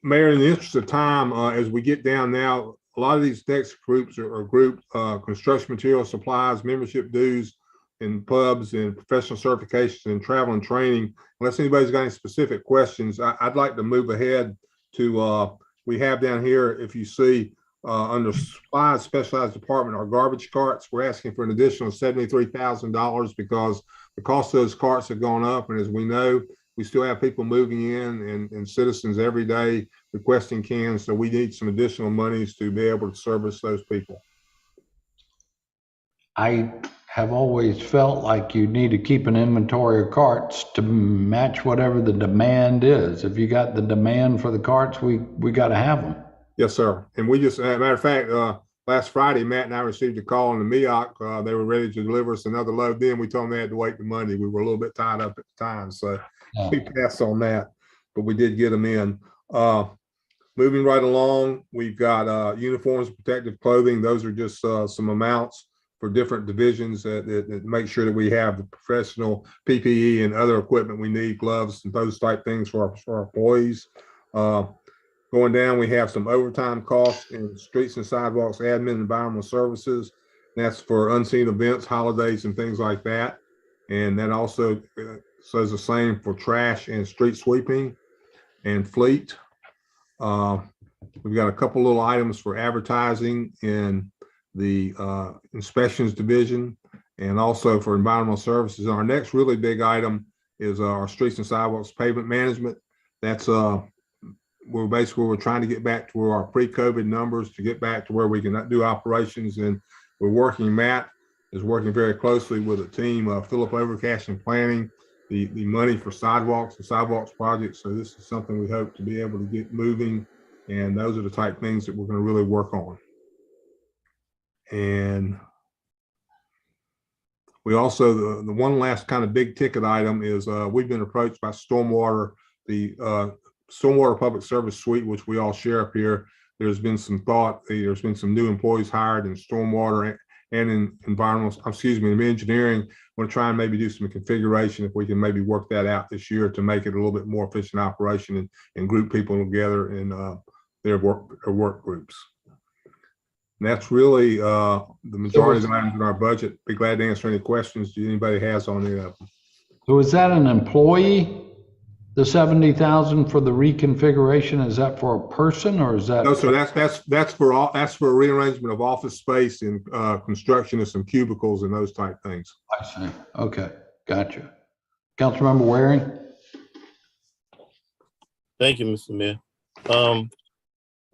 Mayor, in the interest of time, as we get down now, a lot of these next groups are grouped construction material supplies, membership dues in pubs and professional certifications and travel and training. Unless anybody's got any specific questions, I'd like to move ahead to, we have down here, if you see under supplies specialized department, our garbage carts, we're asking for an additional $73,000 because the cost of those carts have gone up. And as we know, we still have people moving in and citizens every day requesting cans. So we need some additional monies to be able to service those people. I have always felt like you need to keep an inventory of carts to match whatever the demand is. If you got the demand for the carts, we got to have them. Yes, sir. And we just, as a matter of fact, last Friday, Matt and I received a call on the MEOC. They were ready to deliver us another load. Then we told them they had to wait the Monday. We were a little bit tied up at the time. So we passed on that, but we did get them in. Moving right along, we've got uniforms, protective clothing. Those are just some amounts for different divisions that make sure that we have the professional PPE and other equipment we need, gloves and those type things for our employees. Going down, we have some overtime costs in streets and sidewalks, admin, environmental services. That's for unseen events, holidays, and things like that. And that also says the same for trash and street sweeping and fleet. We've got a couple little items for advertising in the inspections division and also for environmental services. And our next really big item is our streets and sidewalks pavement management. That's we're trying to get back to where our pre-COVID numbers, to get back to where we can do operations. And we're working, Matt is working very closely with a team, Philip Overcash and planning the money for sidewalks and sidewalks projects. So this is something we hope to be able to get moving. And those are the type things that we're going to really work on. And we also, the one last kind of big ticket item is we've been approached by stormwater, the stormwater public service suite, which we all share up here. There's been some thought, there's been some new employees hired in stormwater and in environmental, in engineering. Want to try and maybe do some configuration if we can maybe work that out this year to make it a little bit more efficient operation and group people together in their work groups. And that's really the majority of the items in our budget. Be glad to answer any questions anybody has on it. So is that an employee? The 70,000 for the reconfiguration, is that for a person or is that? No, so that's for a rearrangement of office space and construction of some cubicles and those type things. I see. Okay, gotcha. Councilmember Waring? Thank you, Mr. Mayor.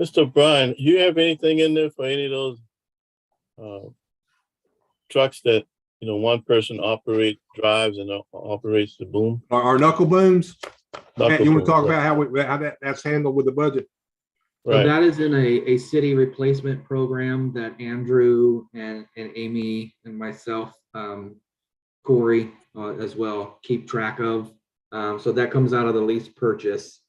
Mr. O'Brien, you have anything in there for any of those trucks that, you know, one person drives and operates the boom? Our knuckle booms? Matt, you want to talk booms, about how that's handled with the budget? So right. that is in a city replacement program that Andrew and Amy and myself, Corey as well, keep track of. So that comes out of the lease purchase.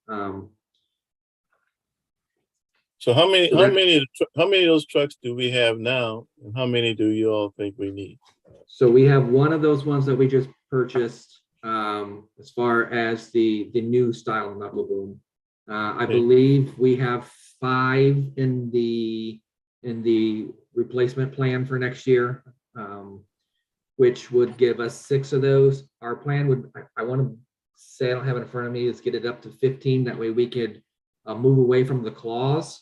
So how many of those trucks do we have now, and how many do you all think we need? So we have one of those ones that we just purchased, as far as the new style knuckle boom. I believe we have 5 in the replacement plan for next year, which would give us 6 of those. Our plan would, I want to say, I don't have it in front of me, is get it up to 15. That way we could move away from the claws,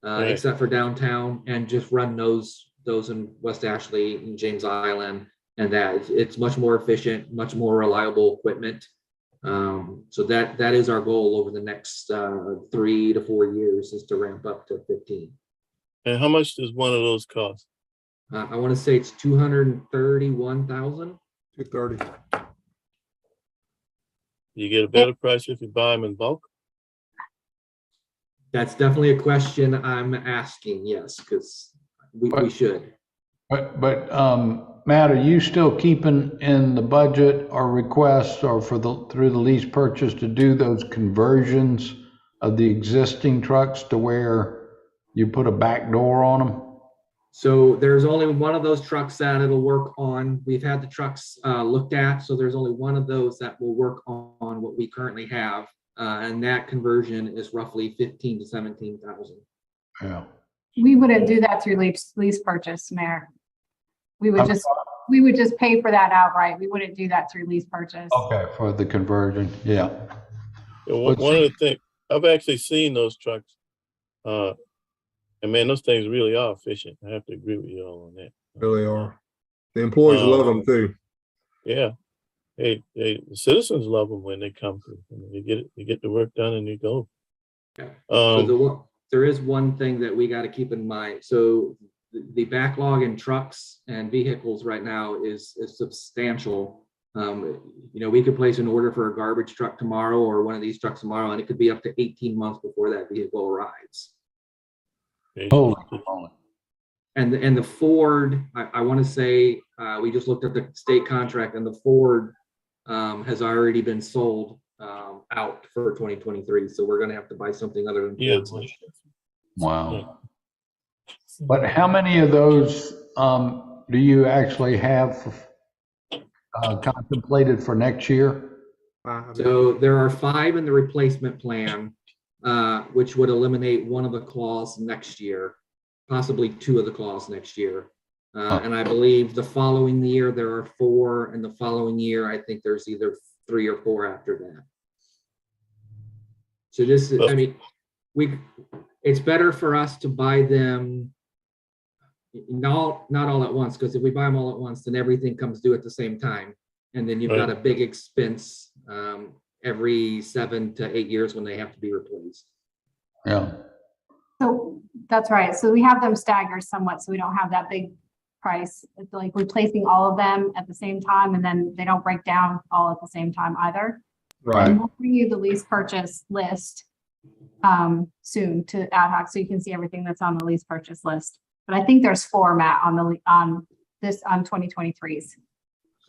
except for downtown, and just run those in West Ashley and James Island. And that it's much more efficient, much more reliable equipment. So that is our goal over the next 3 to 4 years, is to ramp up to 15. And how much does one of those cost? I want to say it's 231,000. 230. You get a better price if you buy them in bulk? That's definitely a question I'm asking, yes, because we should. But Matt, are you still keeping in the budget or requests or through the lease purchase to do those conversions of the existing trucks to where you put a back door on them? So there's only one of those trucks that it'll work on. We've had the trucks looked at, so there's only one of those that will work on what we currently have. And that conversion is roughly 15 to 17,000. Yeah. We wouldn't do that through lease purchase, Mayor. We would just pay for that outright. We wouldn't do that through lease purchase. Okay, for the conversion, yeah. One of the things, I've actually seen those trucks, and man, those things really are efficient. I have to agree with you all on that. Really are. The employees love them too. Yeah. Hey, the citizens love them when they come through. I mean, you get the work done and you go. So there is one thing that we got to keep in mind. So the backlog in trucks and vehicles right now is substantial. We could place an order for a garbage truck tomorrow or one of these trucks tomorrow, and it could be up to 18 months before that vehicle arrives. Holy. And the Ford, I want to say, we just looked at the state contract, and the Ford has already been sold out for 2023. So we're going to have to buy something other than Ford. Wow. But how many of those do you actually have contemplated for next year? So there are 5 in the replacement plan, which would eliminate one of the claws next year, possibly 2 of the claws next year. And I believe the following year there are 4, and the following year I think there's either 3 or 4 after that. So this is, I mean, it's better for us to buy them not all at once, because if we buy them all at once, then everything comes due at the same time. And then you've got a big expense every 7 to 8 years when they have to be replaced. Yeah. So that's right. So we have them staggered somewhat, so we don't have that big price. It's like replacing all of them at the same time, and then they don't break down all at the same time either. Right. And we'll bring you the lease purchase list soon to ad hoc, so you can see everything that's on the lease purchase list. But I think there's 4, Matt, on 2023's.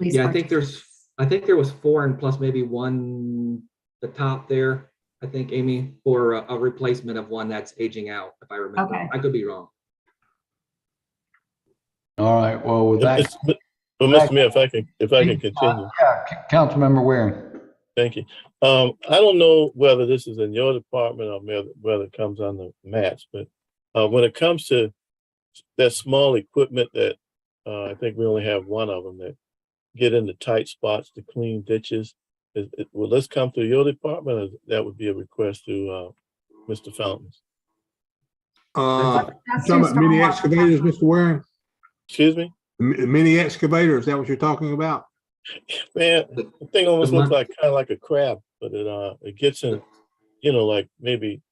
Yeah, I think there was 4 and plus maybe one, the top there, I think, Amy, for a replacement of one that's aging out, if I remember. Okay. I could be wrong. All right. Well, with that. Well, Mr. Mayor, if I can continue. Yeah, Councilmember Waring. Thank you. I don't know whether this is in your department or whether it comes under Matt's, but when it comes to that small equipment that I think we only have one of them that get into tight spots to clean ditches, will this come through your department, or that would be a request to Mr. Fountains? That's Talking about mini stormwater. excavators, Mr. Waring? Excuse me? Mini excavator, is that what you're talking about? Man, the thing almost looks like kind of like a crab, but it gets in, like maybe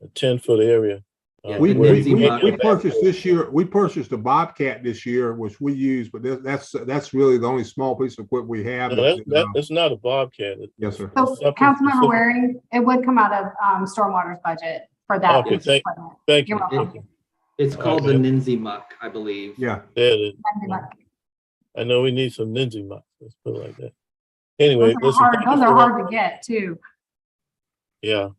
a 10-foot area. Yeah, We we purchased this year, we purchased a Bobcat this year, which we use, but that's really the only small piece of equipment we have. No, that's not a Bobcat. Yes, sir. So Something Councilmember specific. Waring, it would come out of Stormwater's budget for that. Okay, piece of equipment. Thank you. You're welcome. Thank you. It's called the Ninzi Muck, I believe. Yeah. There it is. I know we need some Ninja mucks. Let's put it like that. Anyway, Those are hard to get too. Yeah.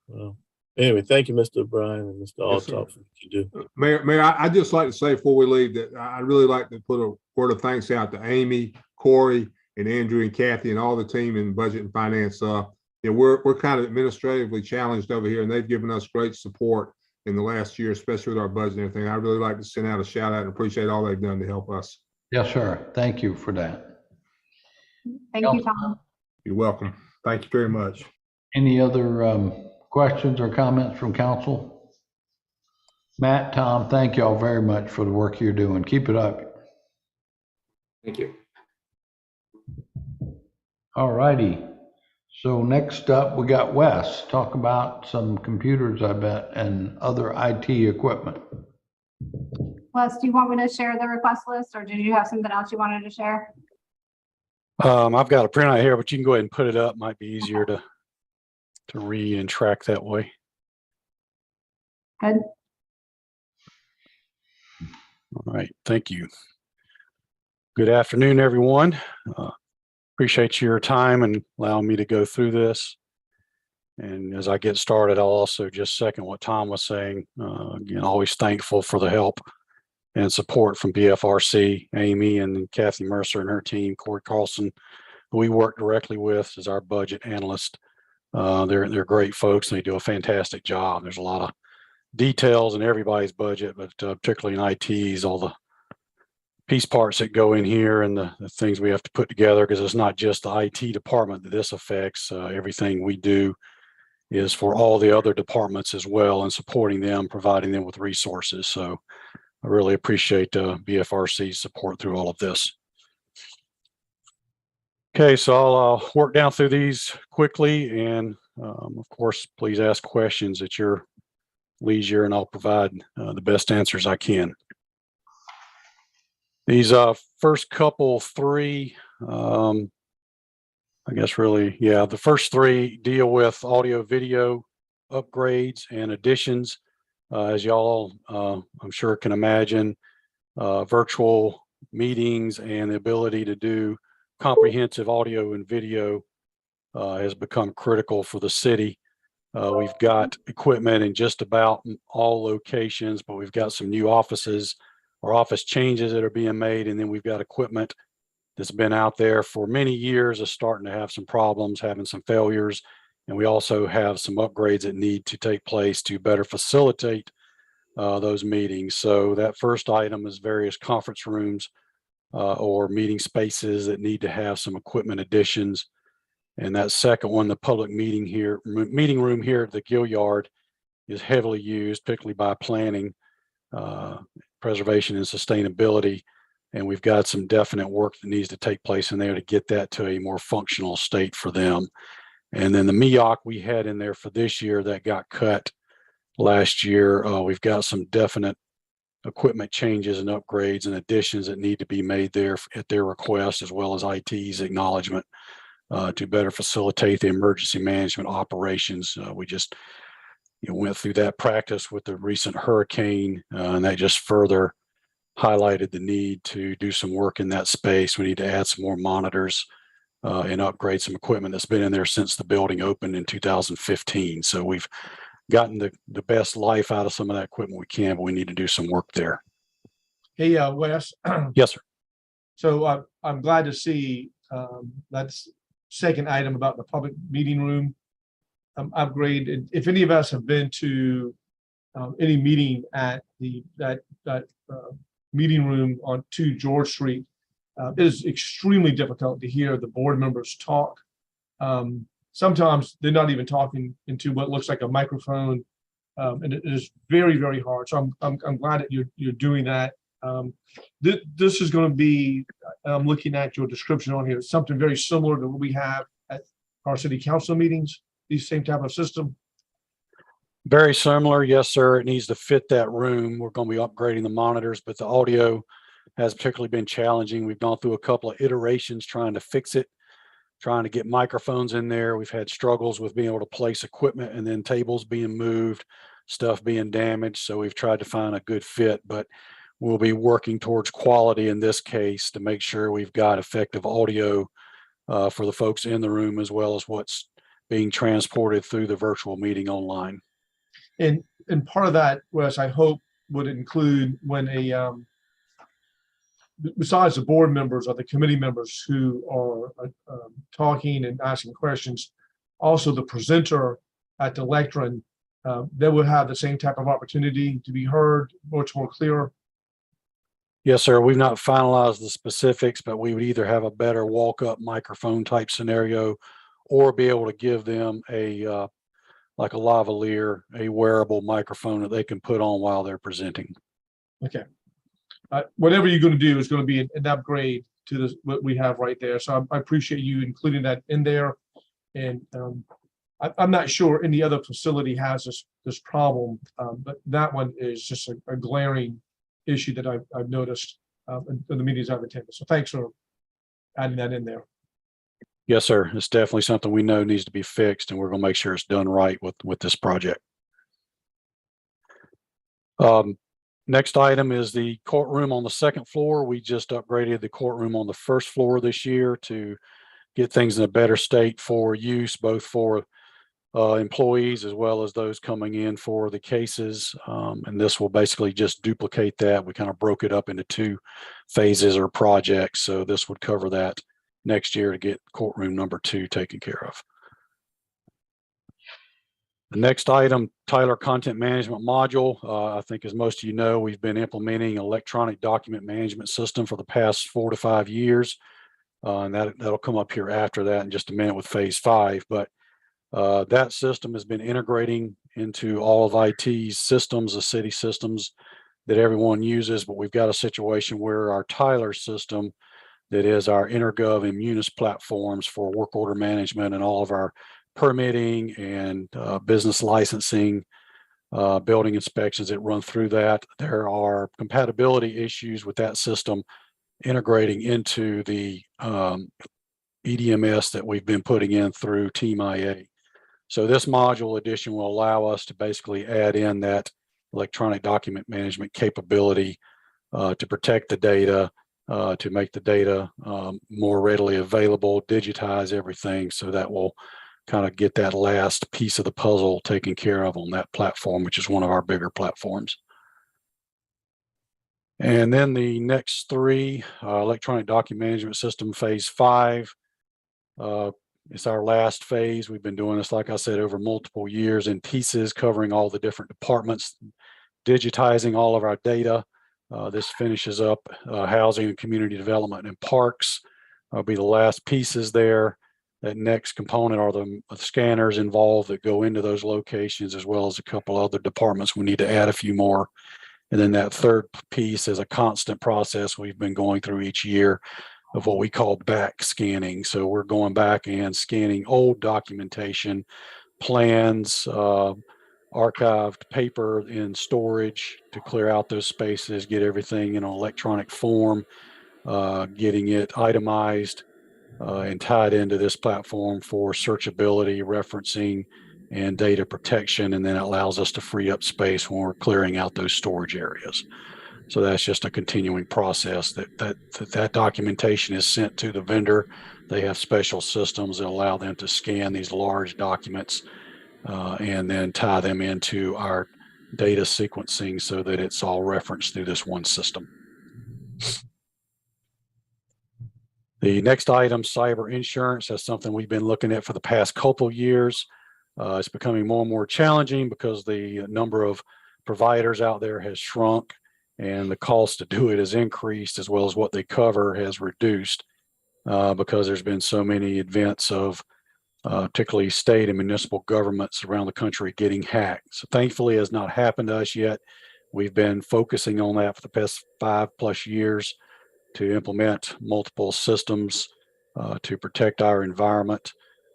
Well, anyway, thank you, Mr. O'Brien and Mr. Yes, sir. Althoff, for what you do. Mayor, I'd just like to say before we leave that I'd really like to put a word of thanks out to Amy, Corey, and Andrew and Kathy and all the team in budget and finance. We're kind of administratively challenged over here, and they've given us great support in the last year, especially with our budget and everything. I'd really like to send out a shout out and appreciate all they've done to help us. Yes, sir. Thank you for that. Thank you, Tom. You're welcome. Thank you very much. Any other questions or comments from council? Matt, Tom, thank you all very much for the work you're doing. Keep it up. Thank you. All righty. So next up, we got Wes. Talk about some computers, I bet, and other IT equipment. Wes, do you want me to share the request list, or did you have something else you wanted to share? I've got a printout here, but you can go ahead and put it up. Might be easier to read and track that way. Good. All right, thank you. Good afternoon, everyone. Appreciate your time and allowing me to go through this. And as I get started, I'll also just second what Tom was saying. Again, always thankful for the help and support from BFRC, Amy and Kathy Mercer and her team, Corey Carlson, who we work directly with as our budget analyst. They're great folks. They do a fantastic job. There's a lot of details in everybody's budget, but particularly in ITs, all the piece parts that go in here and the things we have to put together, because it's not just the IT department that this affects. Everything we do is for all the other departments as well, and supporting them, providing them with resources. So I really appreciate BFRC's support through all of this. Okay, so I'll work down through these quickly, and of course, please ask questions at your leisure, and I'll provide the best answers I can. These first couple three, I guess really, yeah, the first three deal with audio video upgrades and additions. As y'all, I'm sure can imagine, virtual meetings and the ability to do comprehensive audio and video has become critical for the city. We've got equipment in just about all locations, but we've got some new offices or office changes that are being made. And then we've got equipment that's been out there for many years is starting to have some problems, having some failures. And we also have some upgrades that need to take place to better facilitate those meetings. So that first item is various conference rooms or meeting spaces that need to have some equipment additions. And that second one, the public meeting room here at the Gill Yard, is heavily used, particularly by planning, preservation and sustainability. And we've got some definite work that needs to take place in there to get that to a more functional state for them. And then the MEOC we had in there for this year that got cut last year, we've got some definite equipment changes and upgrades and additions that need to be made there at their request, as well as IT's acknowledgement, to better facilitate the emergency management operations. We just went through that practice with the recent hurricane, and that just further highlighted the need to do some work in that space. We need to add some more monitors and upgrade some equipment that's been in there since the building opened in 2015. So we've gotten the best life out of some of that equipment we can, but we need to do some work there. Hey, Wes. Yes, sir. So I'm glad to see that's second item about the public meeting room upgrade. And if any of us have been to any meeting at that meeting room on 2 George Street, it is extremely difficult to hear the board members talk. Sometimes they're not even talking into what looks like a microphone, and it is very, very hard. So I'm glad that you're doing that. This is going to be, I'm looking at your description on here, something very similar to what we have at our city council meetings, the same type of system. Very similar, yes, sir. It needs to fit that room. We're going to be upgrading the monitors, but the audio has particularly been challenging. We've gone through a couple of iterations trying to fix it, trying to get microphones in there. We've had struggles with being able to place equipment and then tables being moved, stuff being damaged. So we've tried to find a good fit, but we'll be working towards quality in this case to make sure we've got effective audio for the folks in the room, as well as what's being transported through the virtual meeting online. And part of that, Wes, I hope would include when besides the board members or the committee members who are talking and asking questions, also the presenter at the lectern, they would have the same type of opportunity to be heard much more clear. Yes, sir. We've not finalized the specifics, but we would either have a better walk-up microphone type scenario or be able to give them a like a lavalier, a wearable microphone that they can put on while they're presenting. Okay. Whatever you're going to do is going to be an upgrade to this, what we have right there. So I appreciate you including that in there. And I'm not sure any other facility has this problem, but that one is just a glaring issue that I've noticed in the meetings I've attended. So thanks for adding that in there. Yes, sir. It's definitely something we know needs to be fixed, and we're going to make sure it's done right with this project. Next item is the courtroom on the second floor. We just upgraded the courtroom on the first floor this year to get things in a better state for use, both for employees as well as those coming in for the cases. And this will basically just duplicate that. We kind of broke it up into 2 phases or projects. So this would cover that next year to get courtroom number 2 taken care of. The next item, Tyler Content Management Module. I think as most of you know, we've been implementing electronic document management system for the past 4 to 5 years. And that'll come up here after that in just a minute with phase 5. But that system has been integrating into all of IT's systems, the city systems that everyone uses. But we've got a situation where our Tyler system, that is our InterGov and Munis platforms for work order management and all of our permitting and business licensing, building inspections that run through that. There are compatibility issues with that system integrating into the EDMS that we've been putting in through Team IA. So this module addition will allow us to basically add in that electronic document management capability to protect the data, to make the data more readily available, digitize everything. So that will kind of get that last piece of the puzzle taken care of on that platform, which is one of our bigger platforms. And then the next 3, electronic document management system phase 5. It's our last phase. We've been doing this, like I said, over multiple years in pieces, covering all the different departments, digitizing all of our data. This finishes up housing and community development and parks. Will be the last pieces there. That next component are the scanners involved that go into those locations, as well as a couple other departments. We need to add a few more. And then that third piece is a constant process we've been going through each year of what we call back scanning. So we're going back and scanning old documentation, plans, archived paper in storage to clear out those spaces, get everything in an electronic form, getting it itemized and tied into this platform for searchability, referencing, and data protection. And then it allows us to free up space when we're clearing out those storage areas. So that's just a continuing process. That documentation is sent to the vendor. They have special systems that allow them to scan these large documents and then tie them into our data sequencing so that it's all referenced through this one system. The next item, cyber insurance, that's something we've been looking at for the past couple of years. It's becoming more and more challenging because the number of providers out there has shrunk and the cost to do it has increased, as well as what they cover has reduced because there's been so many events of particularly state and municipal governments around the country getting hacked. So thankfully it has not happened to us yet. We've been focusing on that for the past 5+ years to implement multiple systems to protect our environment.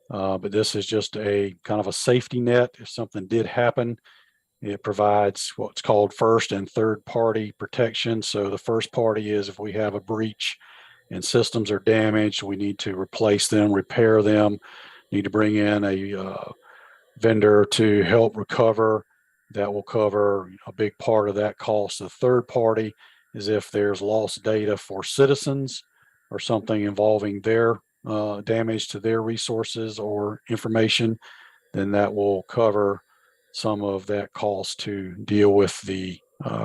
But this is just a kind of a safety net. If something did happen, it provides what's called first and third party protection. So the first party is if we have a breach and systems are damaged, we need to replace them, repair them, need to bring in a vendor to help recover. That will cover a big part of that cost. The third party is if there's lost data for citizens or something involving their damage to their resources or information, then that will cover some of that cost to deal with the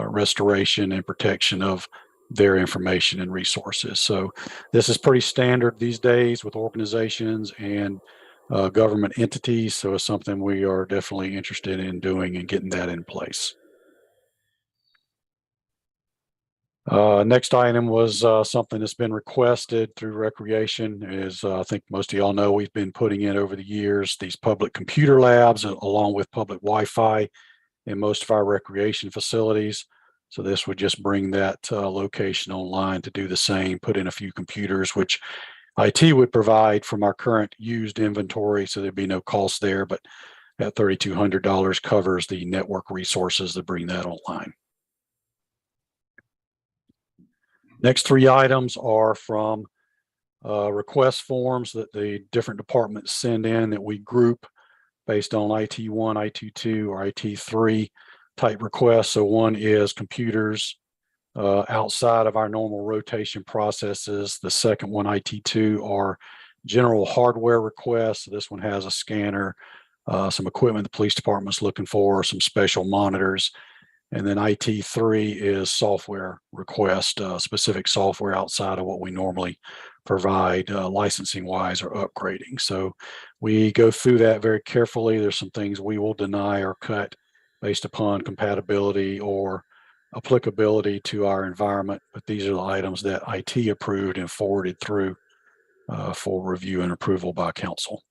restoration and protection of their information and resources. So this is pretty standard these days with organizations and government entities. So it's something we are definitely interested in doing and getting that in place. Next item was something that's been requested through recreation. Is I think most of y'all know we've been putting in over the years these public computer labs along with public Wi-Fi in most of our recreation facilities. So this would just bring that location online to do the same, put in a few computers, which IT would provide from our current used inventory. So there'd be no cost there, but that $3,200 covers the network resources to bring that online. Next three items are from request forms that the different departments send in that we group based on IT1, IT2, or IT3 type requests. So one is computers outside of our normal rotation processes. The second one, IT2, are general hardware requests. So this one has a scanner, some equipment the police department's looking for, some special monitors. And then IT3 is software request, specific software outside of what we normally provide licensing wise or upgrading. So we go through that very carefully. There's some things we will deny or cut based upon compatibility or applicability to our environment. But these are the items that IT approved and forwarded through for review and approval by council.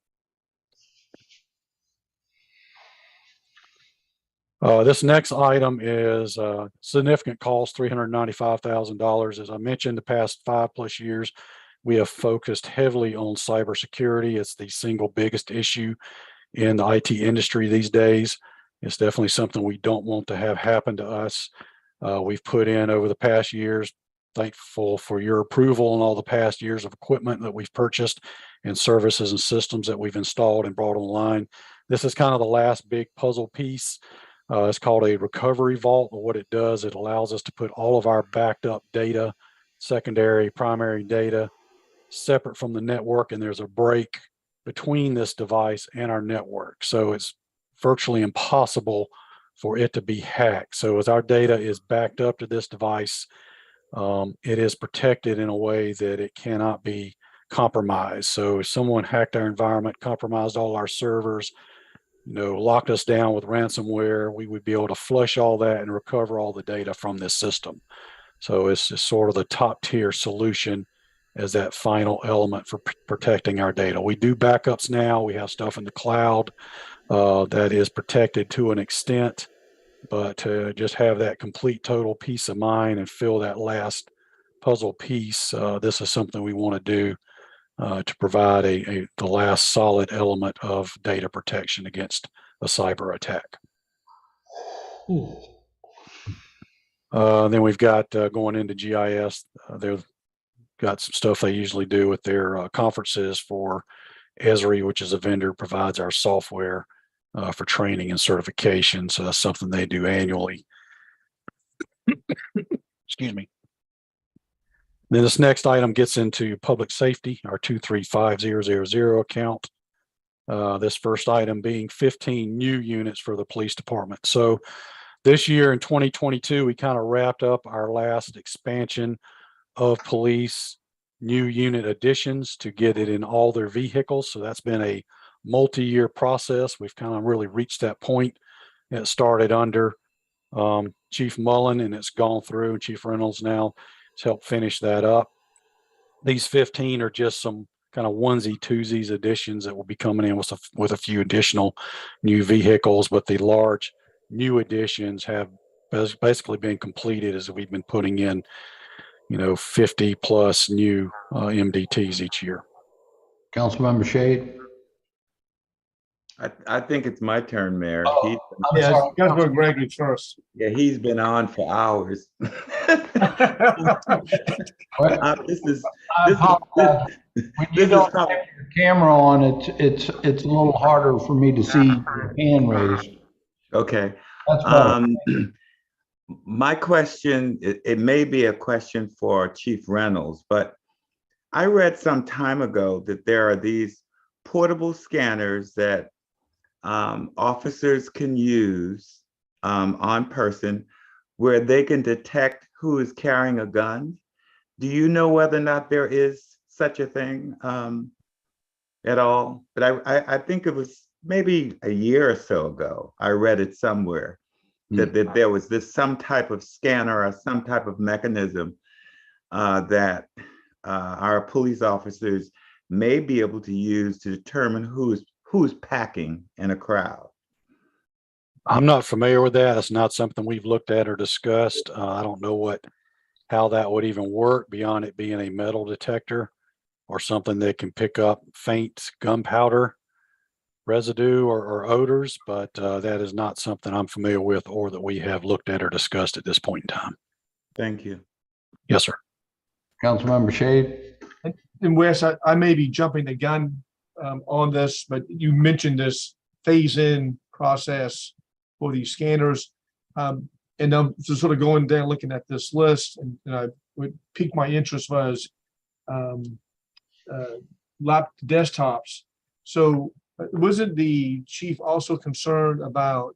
This next item is significant cost, $395,000. As I mentioned, the past 5+ years, we have focused heavily on cybersecurity. It's the single biggest issue in the IT industry these days. It's definitely something we don't want to have happen to us. We've put in over the past years, thankful for your approval on all the past years of equipment that we've purchased and services and systems that we've installed and brought online. This is kind of the last big puzzle piece. It's called a recovery vault. But what it does, it allows us to put all of our backed up data, secondary, primary data, separate from the network, and there's a break between this device and our network. So it's virtually impossible for it to be hacked. So as our data is backed up to this device, it is protected in a way that it cannot be compromised. So if someone hacked our environment, compromised all our servers, locked us down with ransomware, we would be able to flush all that and recover all the data from this system. So it's sort of the top tier solution as that final element for protecting our data. We do backups now. We have stuff in the cloud that is protected to an extent, but to just have that complete total peace of mind and fill that last puzzle piece, this is something we want to do to provide the last solid element of data protection against a cyber attack. Then we've got going into GIS, they've got some stuff they usually do with their conferences for Esri, which is a vendor, provides our software for training and certification. So that's something they do annually. Excuse me. Then this next item gets into public safety, our 235000 account. This first item being 15 new units for the police department. So this year in 2022, we kind of wrapped up our last expansion of police new unit additions to get it in all their vehicles. So that's been a multi-year process. We've kind of really reached that point. It started under Chief Mullen, and it's gone through, and Chief Reynolds now has helped finish that up. These 15 are just some kind of onesie twosies additions that will be coming in with a few additional new vehicles, but the large new additions have basically been completed as we've been putting in, 50 plus new MDTs each year. Councilmember Shade? I think it's my turn, Mayor. Oh, I'm Yeah, sorry. Councilmember Gregory first. Yeah, he's been on for hours. This I apologize. When you is don't probably- have your camera on, it's a little harder for me to see your hand raised. Okay. That's better. My question, it may be a question for Chief Reynolds, but I read some time ago that there are these portable scanners that officers can use on person where they can detect who is carrying a gun. Do you know whether or not there is such a thing at all? But I think it was maybe a year or so ago, I read it somewhere that there was some type of scanner or some type of mechanism that our police officers may be able to use to determine who's packing in a crowd. I'm not familiar with that. It's not something we've looked at or discussed. I don't know how that would even work beyond it being a metal detector or something that can pick up faint gunpowder residue or odors, but that is not something I'm familiar with or that we have looked at or discussed at this point in time. Thank you. Yes, sir. Councilmember Shade? And Wes, I may be jumping the gun on this, but you mentioned this phase-in process for these scanners. And I'm just sort of going down, looking at this list, and what piqued my interest was desktops. So wasn't the chief also concerned about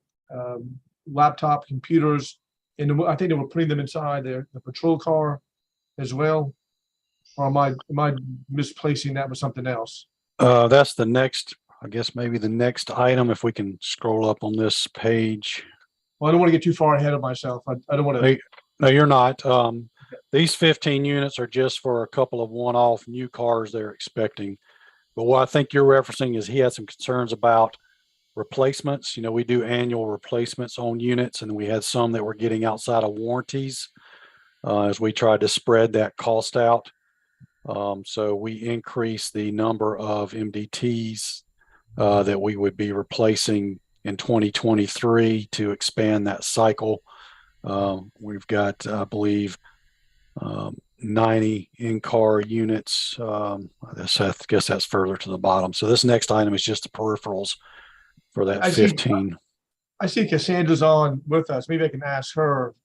laptop computers? And I think they were putting them inside the patrol car as well. Or am I misplacing that with something else? That's the next, I guess maybe the next item, if we can scroll up on this page. Well, I don't want to get too far ahead of myself. I don't want to. No, you're not. These 15 units are just for a couple of one-off new cars they're expecting. But what I think you're referencing is he had some concerns about replacements. We do annual replacements on units, and we had some that were getting outside of warranties as we tried to spread that cost out. So we increased the number of MDTs that we would be replacing in 2023 to expand that cycle. We've got, I believe, 90 in-car units. I guess that's further to the bottom. So this next item is just the peripherals for that 15. I see Cassandra's on with us. Maybe I can ask her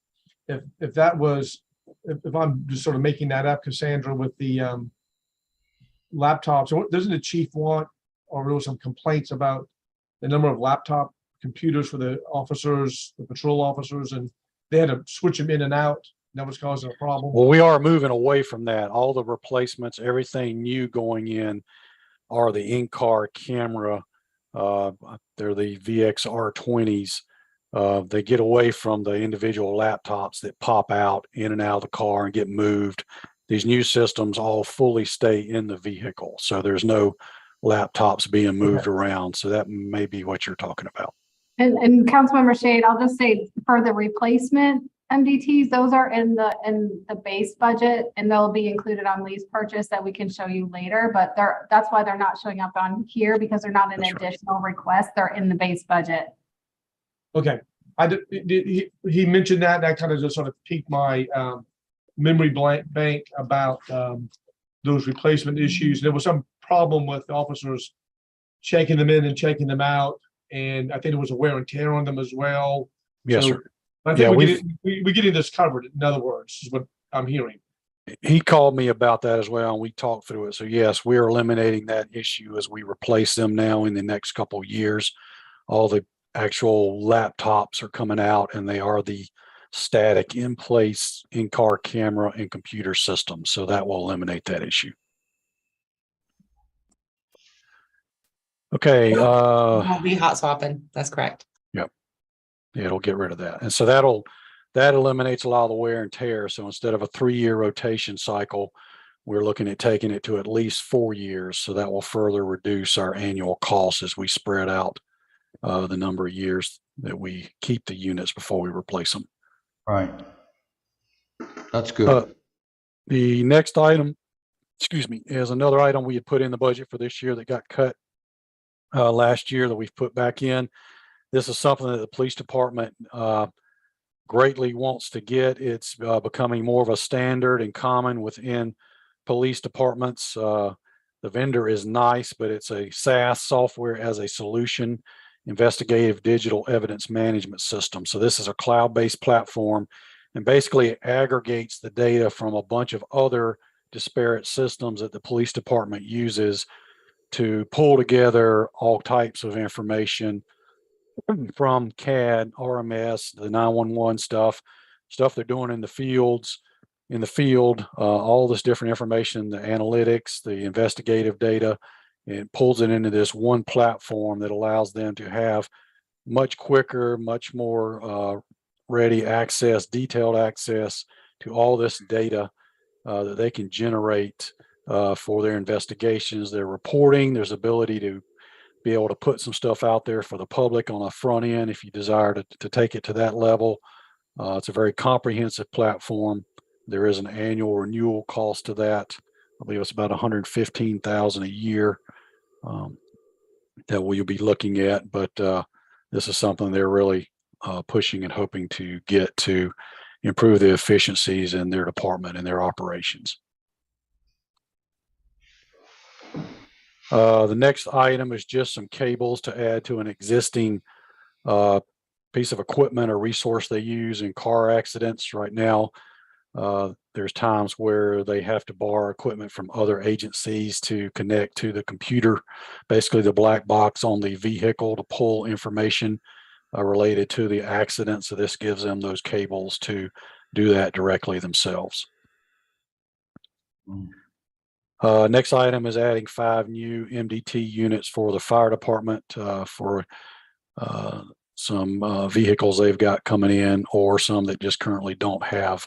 if that was, if I'm just sort of making that up, Cassandra, with the laptops. Doesn't the chief want, or there was some complaints about the number of laptop computers for the officers, the patrol officers, and they had to switch them in and out? That was causing a problem. Well, we are moving away from that. All the replacements, everything new going in are the in-car camera. They're the VXR20s. They get away from the individual laptops that pop out in and out of the car and get moved these new systems all fully stay in the vehicle. So there's no laptops being moved around. So that may be what you're talking about. And Councilmember Shade, I'll just say for the replacement MDTs, those are in the base budget and they'll be included on lease purchase that we can show you later, but that's why they're not showing up on here because they're not an That's right. additional request. They're in the base budget. Okay, he mentioned that, and that kind of just sort of piqued my memory bank about those replacement issues. There was some problem with officers checking them in and checking them out, and I think there was a wear and tear on them as well. Yes, So sir. I Yeah, think we're getting this covered. In other words, is what I'm hearing. He called me about that as well, and we talked through it. So yes, we're eliminating that issue as we replace them now in the next couple of years. All the actual laptops are coming out, and they are the static in place in-car camera and computer systems. So that will eliminate that issue. Okay. Won't be hot swapping. That's correct. Yep. Yeah, it'll get rid of that. And so that eliminates a lot of the wear and tear. So instead of a 3-year rotation cycle, we're looking at taking it to at least 4 years. So that will further reduce our annual costs as we spread out the number of years that we keep the units before we replace them. Right. That's good. The next item, is another item we had put in the budget for this year that got cut last year that we've put back in. This is something that the police department greatly wants to get. It's becoming more of a standard and common within police departments. The vendor is nice, but it's a SaaS, software as a solution, investigative digital evidence management system. So this is a cloud-based platform, and basically it aggregates the data from a bunch of other disparate systems that the police department uses to pull together all types of information from CAD, RMS, the 911 stuff they're doing in the field, all this different information, the analytics, the investigative data. It pulls it into this one platform that allows them to have much quicker, much more ready access, detailed access to all this data that they can generate for their investigations, their reporting. There's ability to be able to put some stuff out there for the public on a front end if you desire to take it to that level. It's a very comprehensive platform. There is an annual renewal cost to that. I believe it's about $115,000 a year that we'll be looking at, but this is something they're really pushing and hoping to get to improve the efficiencies in their department and their operations. The next item is just some cables to add to an existing piece of equipment or resource they use in car accidents. Right now, there's times where they have to borrow equipment from other agencies to connect to the computer, basically the black box on the vehicle, to pull information related to the accident. So this gives them those cables to do that directly themselves. Next item is adding 5 new MDT units for the fire department for some vehicles they've got coming in, or some that just currently don't have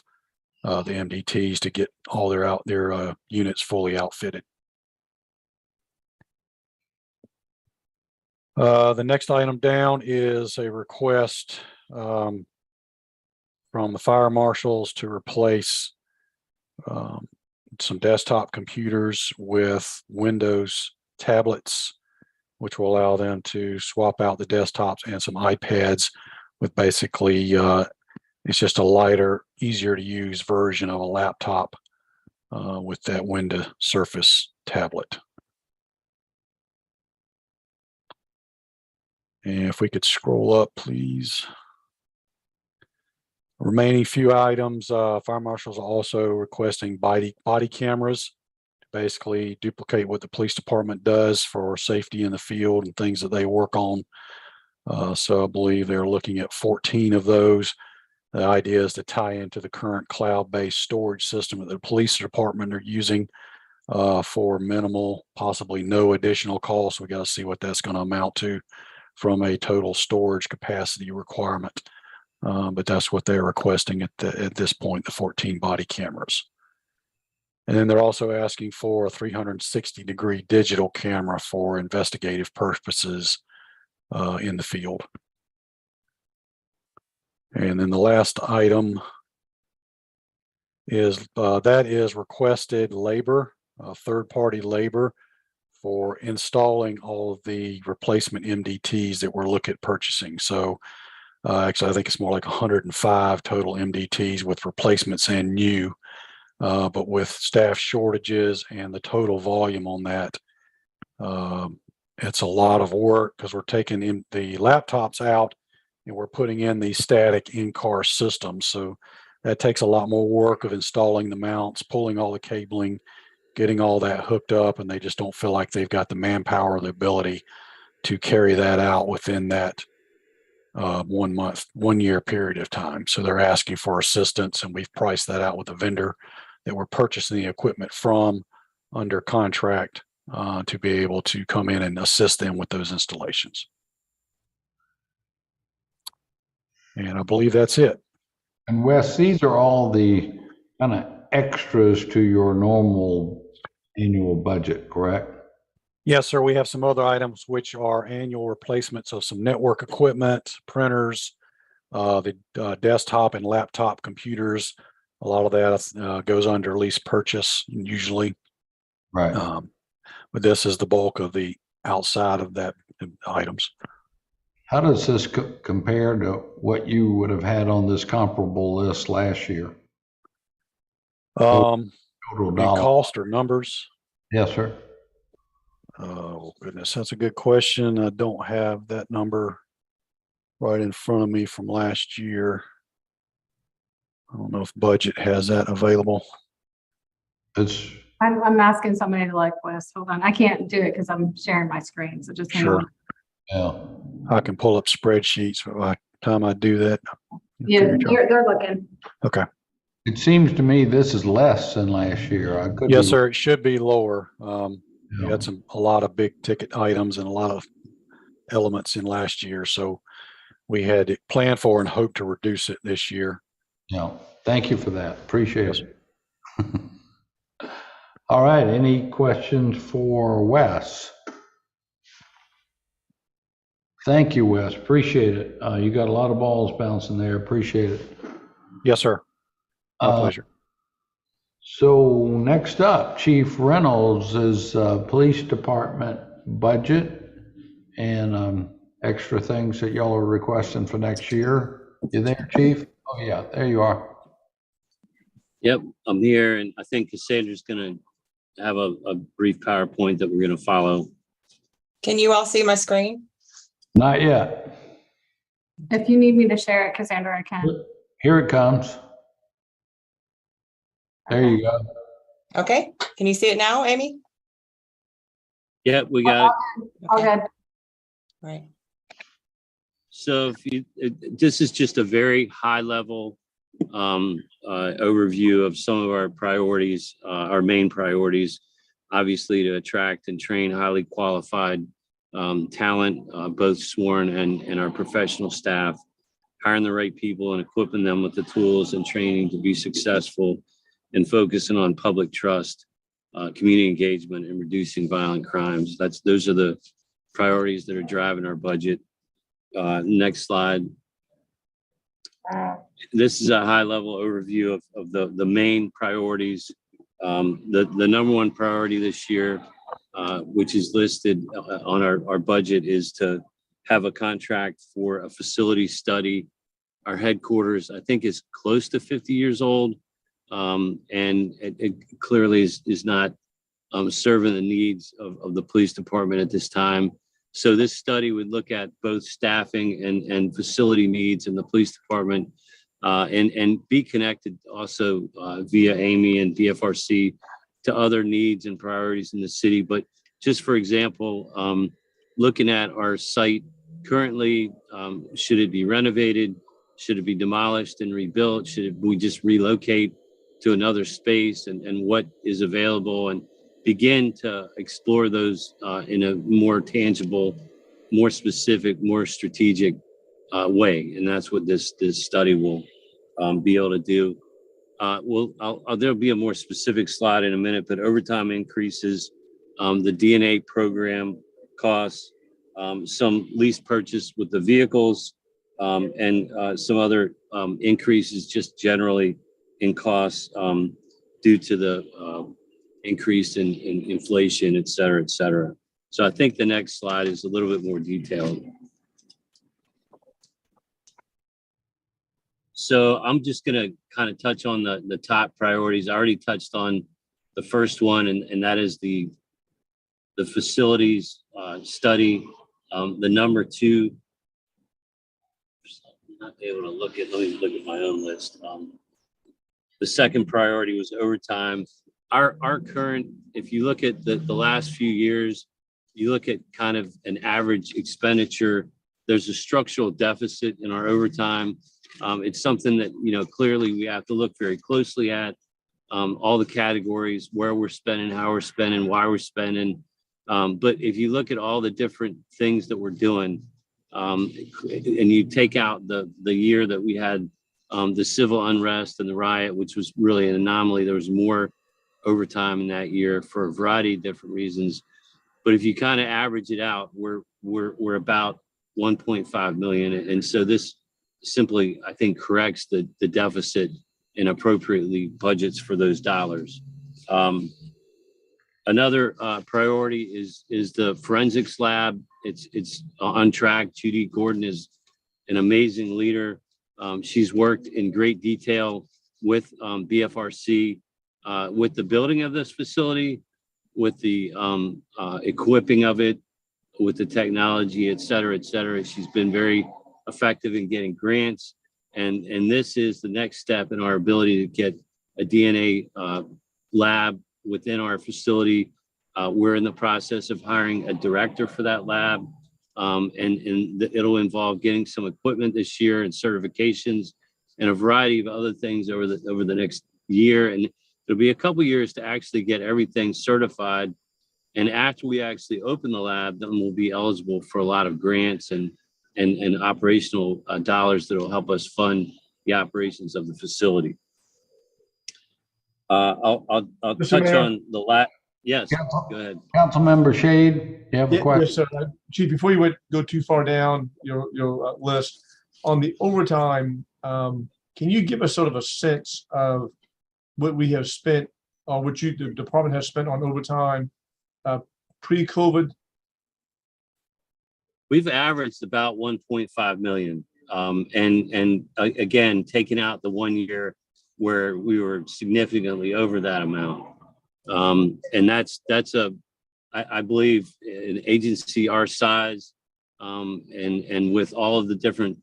the MDTs, to get all their units fully outfitted. The next item down is a request from the fire marshals to replace some desktop computers with Windows tablets, which will allow them to swap out the desktops, and some iPads with basically, it's just a lighter, easier to use version of a laptop with that Windows Surface tablet. And if we could scroll up, please. Remaining few items, fire marshals are also requesting body cameras to basically duplicate what the police department does for safety in the field and things that they work on. So I believe they're looking at 14 of those. The idea is to tie into the current cloud-based storage system that the police department are using for minimal, possibly no additional cost. We got to see what that's going to amount to from a total storage capacity requirement. But that's what they're requesting at this point, the 14 body cameras. And then they're also asking for a 360-degree digital camera for investigative purposes in the field. And then the last item is that is requested labor, third-party labor for installing all of the replacement MDTs that we're looking at purchasing. So actually, I think it's more like 105 total MDTs with replacements and new. But with staff shortages and the total volume on that, it's a lot of work because we're taking in the laptops out and we're putting in the static in-car systems. So that takes a lot more work of installing the mounts, pulling all the cabling, getting all that hooked up, and they just don't feel like they've got the manpower or the ability to carry that out within that 1 year period of time. So they're asking for assistance, and we've priced that out with the vendor that we're purchasing the equipment from under contract to be able to come in and assist them with those installations. And I believe that's it. And Wes, these are all the kind of extras to your normal annual budget, correct? Yes, sir. We have some other items which are annual replacements of some network equipment, printers, the desktop and laptop computers. A lot of that goes under lease purchase usually. Right. But this is the bulk of the outside of that items. How does this compare to what you would have had on this comparable list last year? Total In dollar. cost or numbers? Yes, sir. Oh, goodness, that's a good question. I don't have that number right in front of me from last year. I don't know if budget has that available. It's I'm asking somebody to like Wes. Hold on. I can't do it because I'm sharing my screen. So just hang Sure. on. yeah. I can pull up spreadsheets, but by the time I do that. Yeah, they're looking. Okay. It seems to me this is less than last year. I could Yes, be, sir. It should be lower. We Yeah. had a lot of big ticket items and a lot of elements in last year. So we had it planned for and hoped to reduce it this year. Yeah. Thank you for that. Appreciate Yes. it. All right. Any questions for Wes? Thank you, Wes. Appreciate it. You got a lot of balls bouncing there. Appreciate it. Yes, sir. My pleasure. So next up, Chief Reynolds is Police Department budget and extra things that y'all are requesting for next year. You there, Chief? Oh yeah, there you are. Yep, I'm here, and I think Cassandra's going to have a brief PowerPoint that we're going to follow. Can you all see my screen? Not yet. If you need me to share it, Cassandra, I can. Here it comes. There you go. Okay, can you see it now, Amy? Yep, we got it. All good. Right. So this is just a very high level overview of some of our priorities, our main priorities, obviously to attract and train highly qualified talent, both sworn and our professional staff, hiring the right people and equipping them with the tools and training to be successful, and focusing on public trust, community engagement, and reducing violent crimes. Those are the priorities that are driving our budget. Next slide. This is a high-level overview of the main priorities. The number one priority this year, which is listed on our budget, is to have a contract for a facility study. Our headquarters, I think, is close to 50 years old. And it clearly is not serving the needs of the police department at this time. So this study would look at both staffing and facility needs in the police department, and be connected also via Amy and DFRC to other needs and priorities in the city. But just for example, looking at our site currently, should it be renovated? Should it be demolished and rebuilt? Should we just relocate to another space, and what is available, and begin to explore those in a more tangible, more specific, more strategic way. And that's what this study will be able to do. there'll be a more specific slide in a minute, but overtime increases, the DNA program costs, some lease purchase with the vehicles, and some other increases just generally in costs due to the increase in inflation, et cetera, et cetera. So I think the next slide is a little bit more detailed. So I'm just going to kind of touch on the top priorities. I already touched on the first one, and that is the facilities study. The number two, I'm not able to look at, let me look at my own list. The second priority was overtime. Our current, if you look at the last few years, you look at kind of an average expenditure, there's a structural deficit in our overtime. It's something that, clearly we have to look very closely at, all the categories, where we're spending, how we're spending, why we're spending. But if you look at all the different things that we're doing, and you take out the year that we had the civil unrest and the riot, which was really an anomaly, there was more overtime in that year for a variety of different reasons. But if you kind of average it out, we're about 1.5 million. And so this simply, I think, corrects the deficit and appropriately budgets for those dollars. Another priority is the forensics lab. It's on track. Judy Gordon is an amazing leader. She's worked in great detail with BFRC, with the building of this facility, with the equipping of it, with the technology, et cetera, et cetera. She's been very effective in getting grants. And this is the next step in our ability to get a DNA lab within our facility. We're in the process of hiring a director for that lab. And it'll involve getting some equipment this year and certifications and a variety of other things over the next year. And it'll be a couple years to actually get everything certified. And after we actually open the lab, then we'll be eligible for a lot of grants and operational dollars that will help us fund the operations of the facility. I'll Mr. touch Mayor? on the last. Yes, Council- go ahead. Councilmember Shade, you have a Yes, question? sir. Chief, before you go too far down your list, on the overtime, can you give us sort of a sense of what we have spent, or what the department has spent on overtime pre-COVID? We've averaged about 1.5 million. And again, taking out the 1 year where we were significantly over that amount. And that's I believe an agency our size, and with all of the different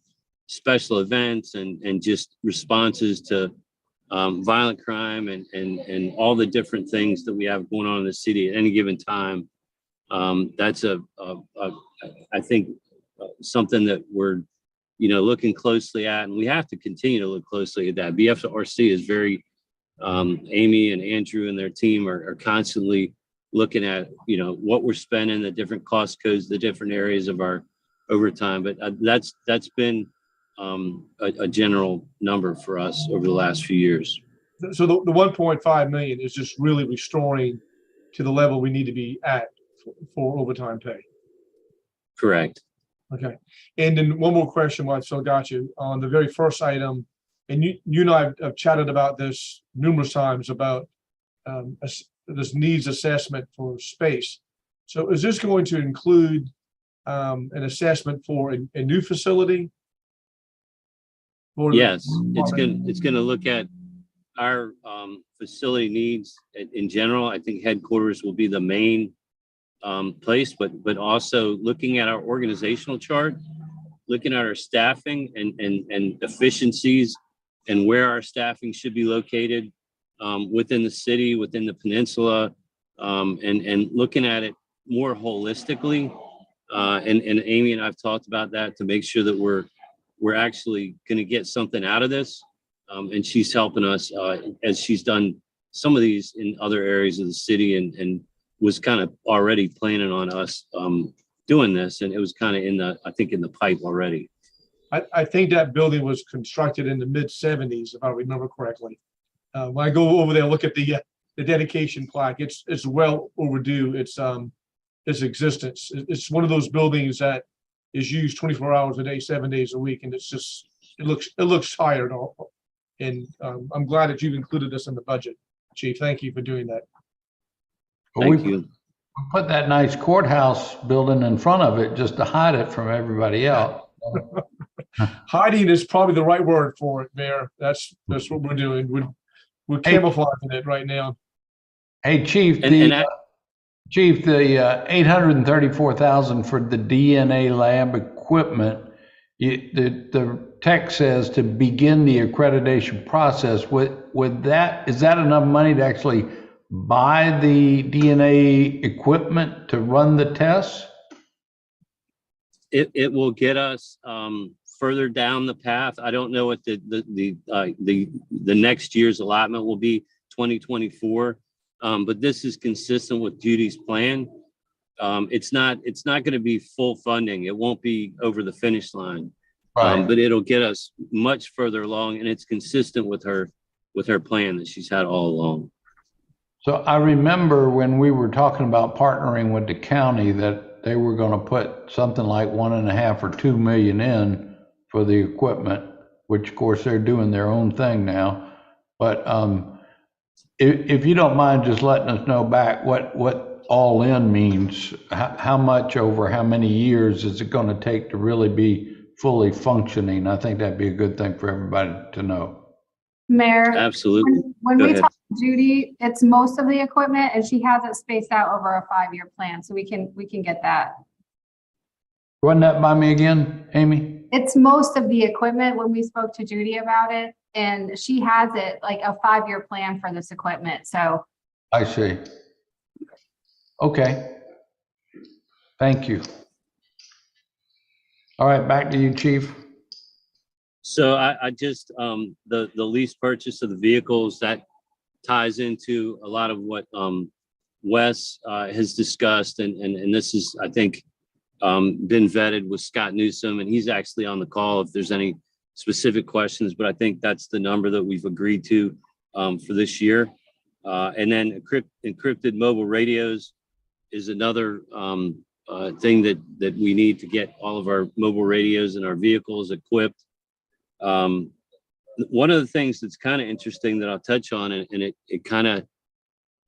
special events and just responses to violent crime and all the different things that we have going on in the city at any given time. That's I think something that we're, looking closely at, and we have to continue to look closely at that. BFRC is very, Amy and Andrew and their team are constantly looking at, what we're spending, the different cost codes, the different areas of our overtime. But that's been a general number for us over the last few years. So the 1.5 million is just really restoring to the level we need to be at for overtime pay. Correct. Okay. And then one more question while I still got you on the very first item. And you and I have chatted about this numerous times about this needs assessment for space. So is this going to include an assessment for a new facility? Yes, it's going to look at our facility needs in general. I think headquarters will be the main place, but also looking at our organizational chart, looking at our staffing and efficiencies and where our staffing should be located within the city, within the peninsula, and looking at it more holistically. And Amy and I've talked about that to make sure that we're actually going to get something out of this. And she's helping us as she's done some of these in other areas of the city and was kind of already planning on us doing this. And it was kind of I think in the pipe already. I think that building was constructed in the mid-70s, if I remember correctly. When I go over there, and look at the dedication plaque, it's well overdue. Its existence. It's one of those buildings that is used 24 hours a day, 7 days a week, and it's just it looks tired. And I'm glad that you've included this in the budget, Chief. Thank you for doing that. Well, Thank we you. put that nice courthouse building in front of it just to hide it from everybody else. Hiding is probably the right word for it, Mayor. That's what we're doing. We're camouflaging it right now. Hey, Chief, Chief, the 834,000 for the DNA lab equipment, the text says to begin the accreditation process. With that, is that enough money to actually buy the DNA equipment to run the tests? It will get us further down the path. I don't know what the next year's allotment will be, 2024. But this is consistent with Judy's plan. It's not going to be full funding. It won't be over the finish line, but it'll get us much further along, and it's consistent with her plan that she's had all along. So I remember when we were talking about partnering with the county that they were going to put something like 1.5 or 2 million in for the equipment, which of course they're doing their own thing now. But if you don't mind just letting us know back what all in means, how much over how many years is it going to take to really be fully functioning? I think that'd be a good thing for everybody to know. Mayor. Absolutely. When Go we ahead. talk to Judy, it's most of the equipment and she has it spaced out over a 5-year plan. So we can get that. Run that by me again, Amy? It's most of the equipment when we spoke to Judy about it, and she has it like a 5-year plan for this equipment. So I see. Okay. Thank you. All right, back to you, Chief. So I just, the lease purchase of the vehicles, that ties into a lot of what Wes has discussed. And this is, I think, been vetted with Scott Newsom, and he's actually on the call if there's any specific questions, but I think that's the number that we've agreed to for this year. And then encrypted mobile radios is another thing that we need to get all of our mobile radios in our vehicles equipped. One of the things that's kind of interesting that I'll touch on, and it kind of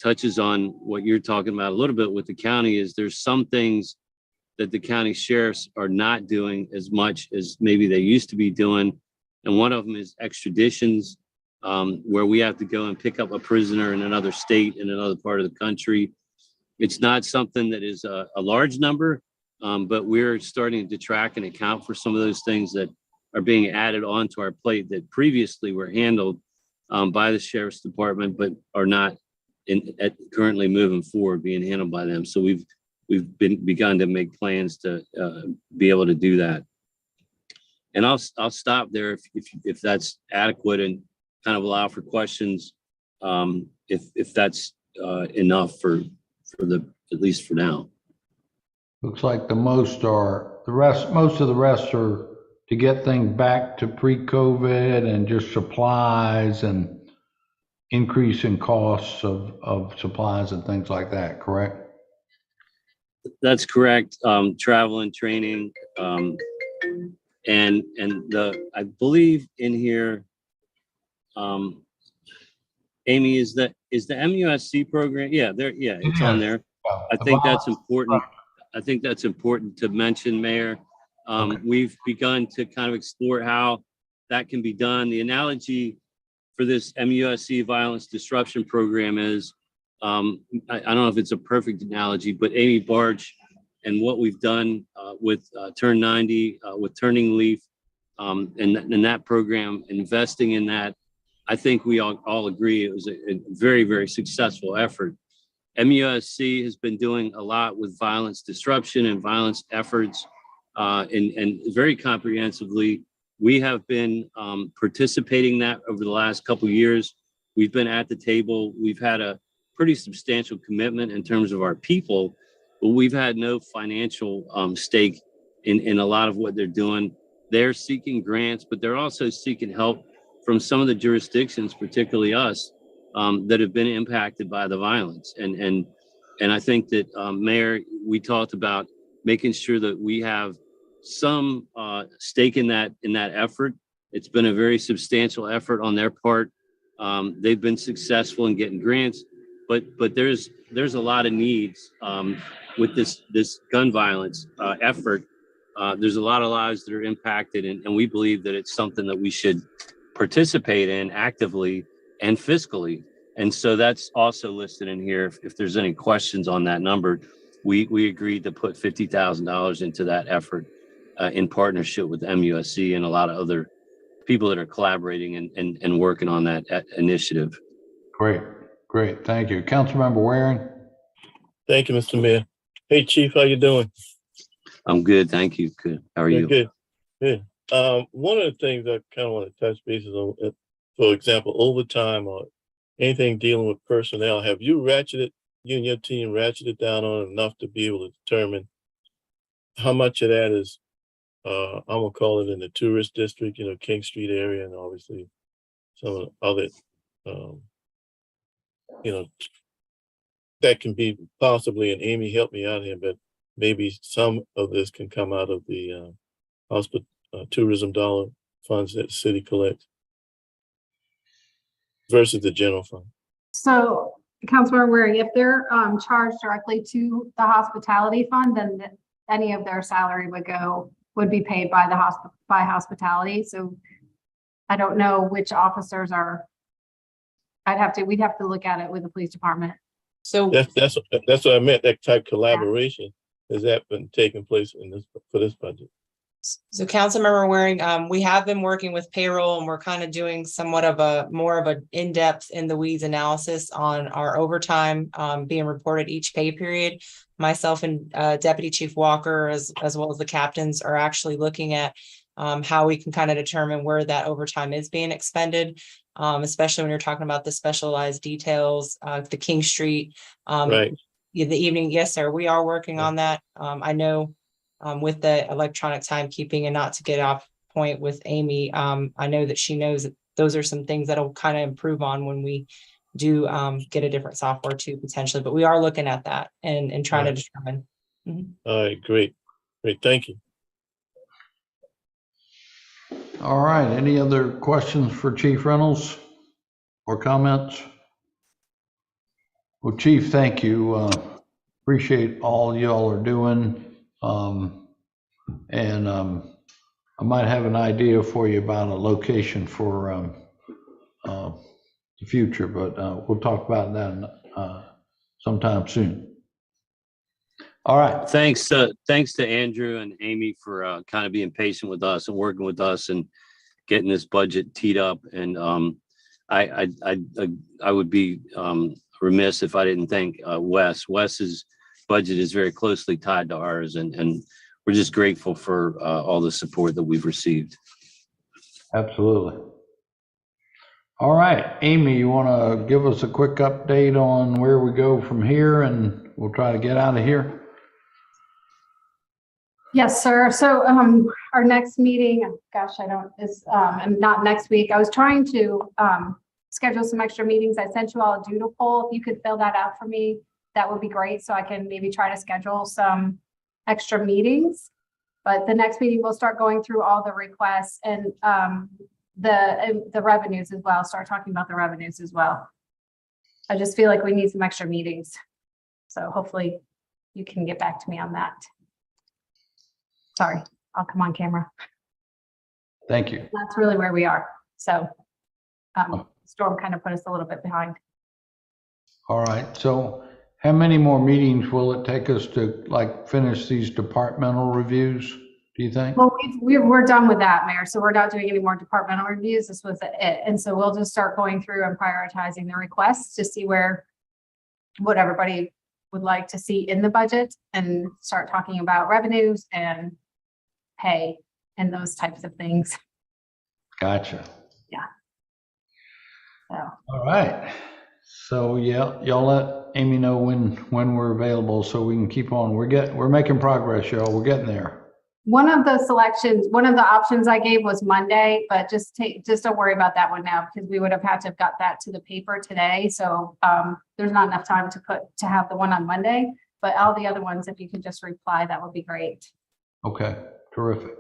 touches on what you're talking about a little bit with the county, is there's some things that the county sheriffs are not doing as much as maybe they used to be doing. And one of them is extraditions, where we have to go and pick up a prisoner in another state, in another part of the country. It's not something that is a large number, but we're starting to track and account for some of those things that are being added onto our plate that previously were handled by the Sheriff's Department, but are not currently moving forward, being handled by them. So we've begun to make plans to be able to do that. And I'll stop there if that's adequate, and kind of allow for questions if that's enough for at least for now. Looks like most of the rest are to get things back to pre-COVID and just supplies and increase in costs of supplies and things like that, correct? That's correct. Travel and training, and I believe in here, Amy, is the MUSC program? Yeah, it's on there. I think that's important. I think that's important to mention, Mayor. We've begun to kind of explore how that can be done. The analogy for this MUSC violence disruption program is, I don't know if it's a perfect analogy, but Amy Barge and what we've done with Turn 90, with Turning Leaf, and that program, investing in that, I think we all agree it was a very, very successful effort. MUSC has been doing a lot with violence disruption and violence efforts, and very comprehensively. We have been participating in that over the last couple of years. We've been at the table. We've had a pretty substantial commitment in terms of our people, but we've had no financial stake in a lot of what they're doing. They're seeking grants, but they're also seeking help from some of the jurisdictions, particularly us, that have been impacted by the violence. And I think that, Mayor, we talked about making sure that we have some stake in that effort. It's been a very substantial effort on their part. They've been successful in getting grants, but there's a lot of needs with this gun violence effort. There's a lot of lives that are impacted, and we believe that it's something that we should participate in actively and fiscally. And so that's also listed in here. If there's any questions on that number, we agreed to put $50,000 into that effort in partnership with MUSC and a lot of other people that are collaborating and working on that initiative. Great. Thank you. Councilmember Waring. Thank you, Mr. Mayor. Hey, Chief, how you doing? I'm good. Thank you. Good. How are you? Good. One of the things I kind of want to touch bases on, for example, overtime or anything dealing with personnel, have you and your team ratcheted down on enough to be able to determine how much of that is, I'm gonna call it in the tourist district, King Street area, and obviously some of the other, that can be possibly, and Amy help me out here, but maybe some of this can come out of the tourism dollar funds that the city collects versus the general fund. So, Councilmember Waring, if they're charged directly to the hospitality fund, then any of their salary would be paid by by hospitality. So I don't know which officers are. We'd have to look at it with the police department. So That's what I meant. That type of collaboration has that been taking place for this budget? So Councilmember Waring, we have been working with payroll, and we're kind of doing somewhat of more of an in-depth in the weeds analysis on our overtime being reported each pay period. Myself and Deputy Chief Walker, as well as the captains, are actually looking at how we can kind of determine where that overtime is being expended, especially when you're talking about the specialized details, the King Street, Right. The evening. Yes, sir. We are working on that. I know. With the electronic timekeeping, and not to get off point with Amy, I know that she knows that those are some things that'll kind of improve on when we do get a different software too, potentially, but we are looking at that and trying to determine. All right, great. Thank you. All right. Any other questions for Chief Reynolds or comments? Well, Chief, thank you. Appreciate all y'all are doing. I might have an idea for you about a location for the future, but we'll talk about that sometime soon. All right. Thanks to Andrew and Amy for kind of being patient with us and working with us and getting this budget teed up. And I would be remiss if I didn't thank Wes. Wes's budget is very closely tied to ours, and we're just grateful for all the support that we've received. Absolutely. All right, Amy, you want to give us a quick update on where we go from here, and we'll try to get out of here? Yes, sir. So our next meeting, not next week. I was trying to schedule some extra meetings. I sent you all a doodle poll. If you could fill that out for me, that would be great. So I can maybe try to schedule some extra meetings. But the next meeting, we'll start going through all the requests and the revenues as well. Start talking about the revenues as well. I just feel like we need some extra meetings. So hopefully you can get back to me on that. Sorry, I'll come on camera. Thank you. That's really where we are. So storm kind of put us a little bit behind. All right, so how many more meetings will it take us to finish these departmental reviews, do you think? Well, we're done with that, Mayor. So we're not doing any more departmental reviews. This was it. And so we'll just start going through and prioritizing the requests to see what everybody would like to see in the budget, and start talking about revenues and pay and those types of things. Gotcha. Yeah. So. All right. So yeah, y'all let Amy know when we're available so we can keep on. We're making progress, y'all. We're getting there. One of the selections, one of the options I gave was Monday, but just don't worry about that one now because we would have had to have got that to the paper today. So there's not enough time to have the one on Monday, but all the other ones, if you could just reply, that would be great. Okay, terrific.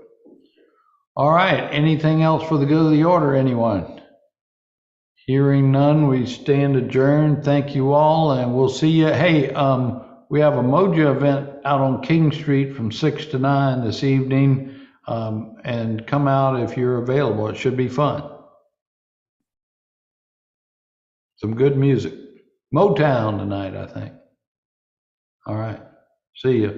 All right, anything else for the good of the order, anyone? Hearing none, we stand adjourned. Thank you all, and we'll see you. Hey, we have a Moja event out on King Street from 6 to 9 this evening, and come out if you're available. It should be fun. Some good music. Motown tonight, I think. All right, see you.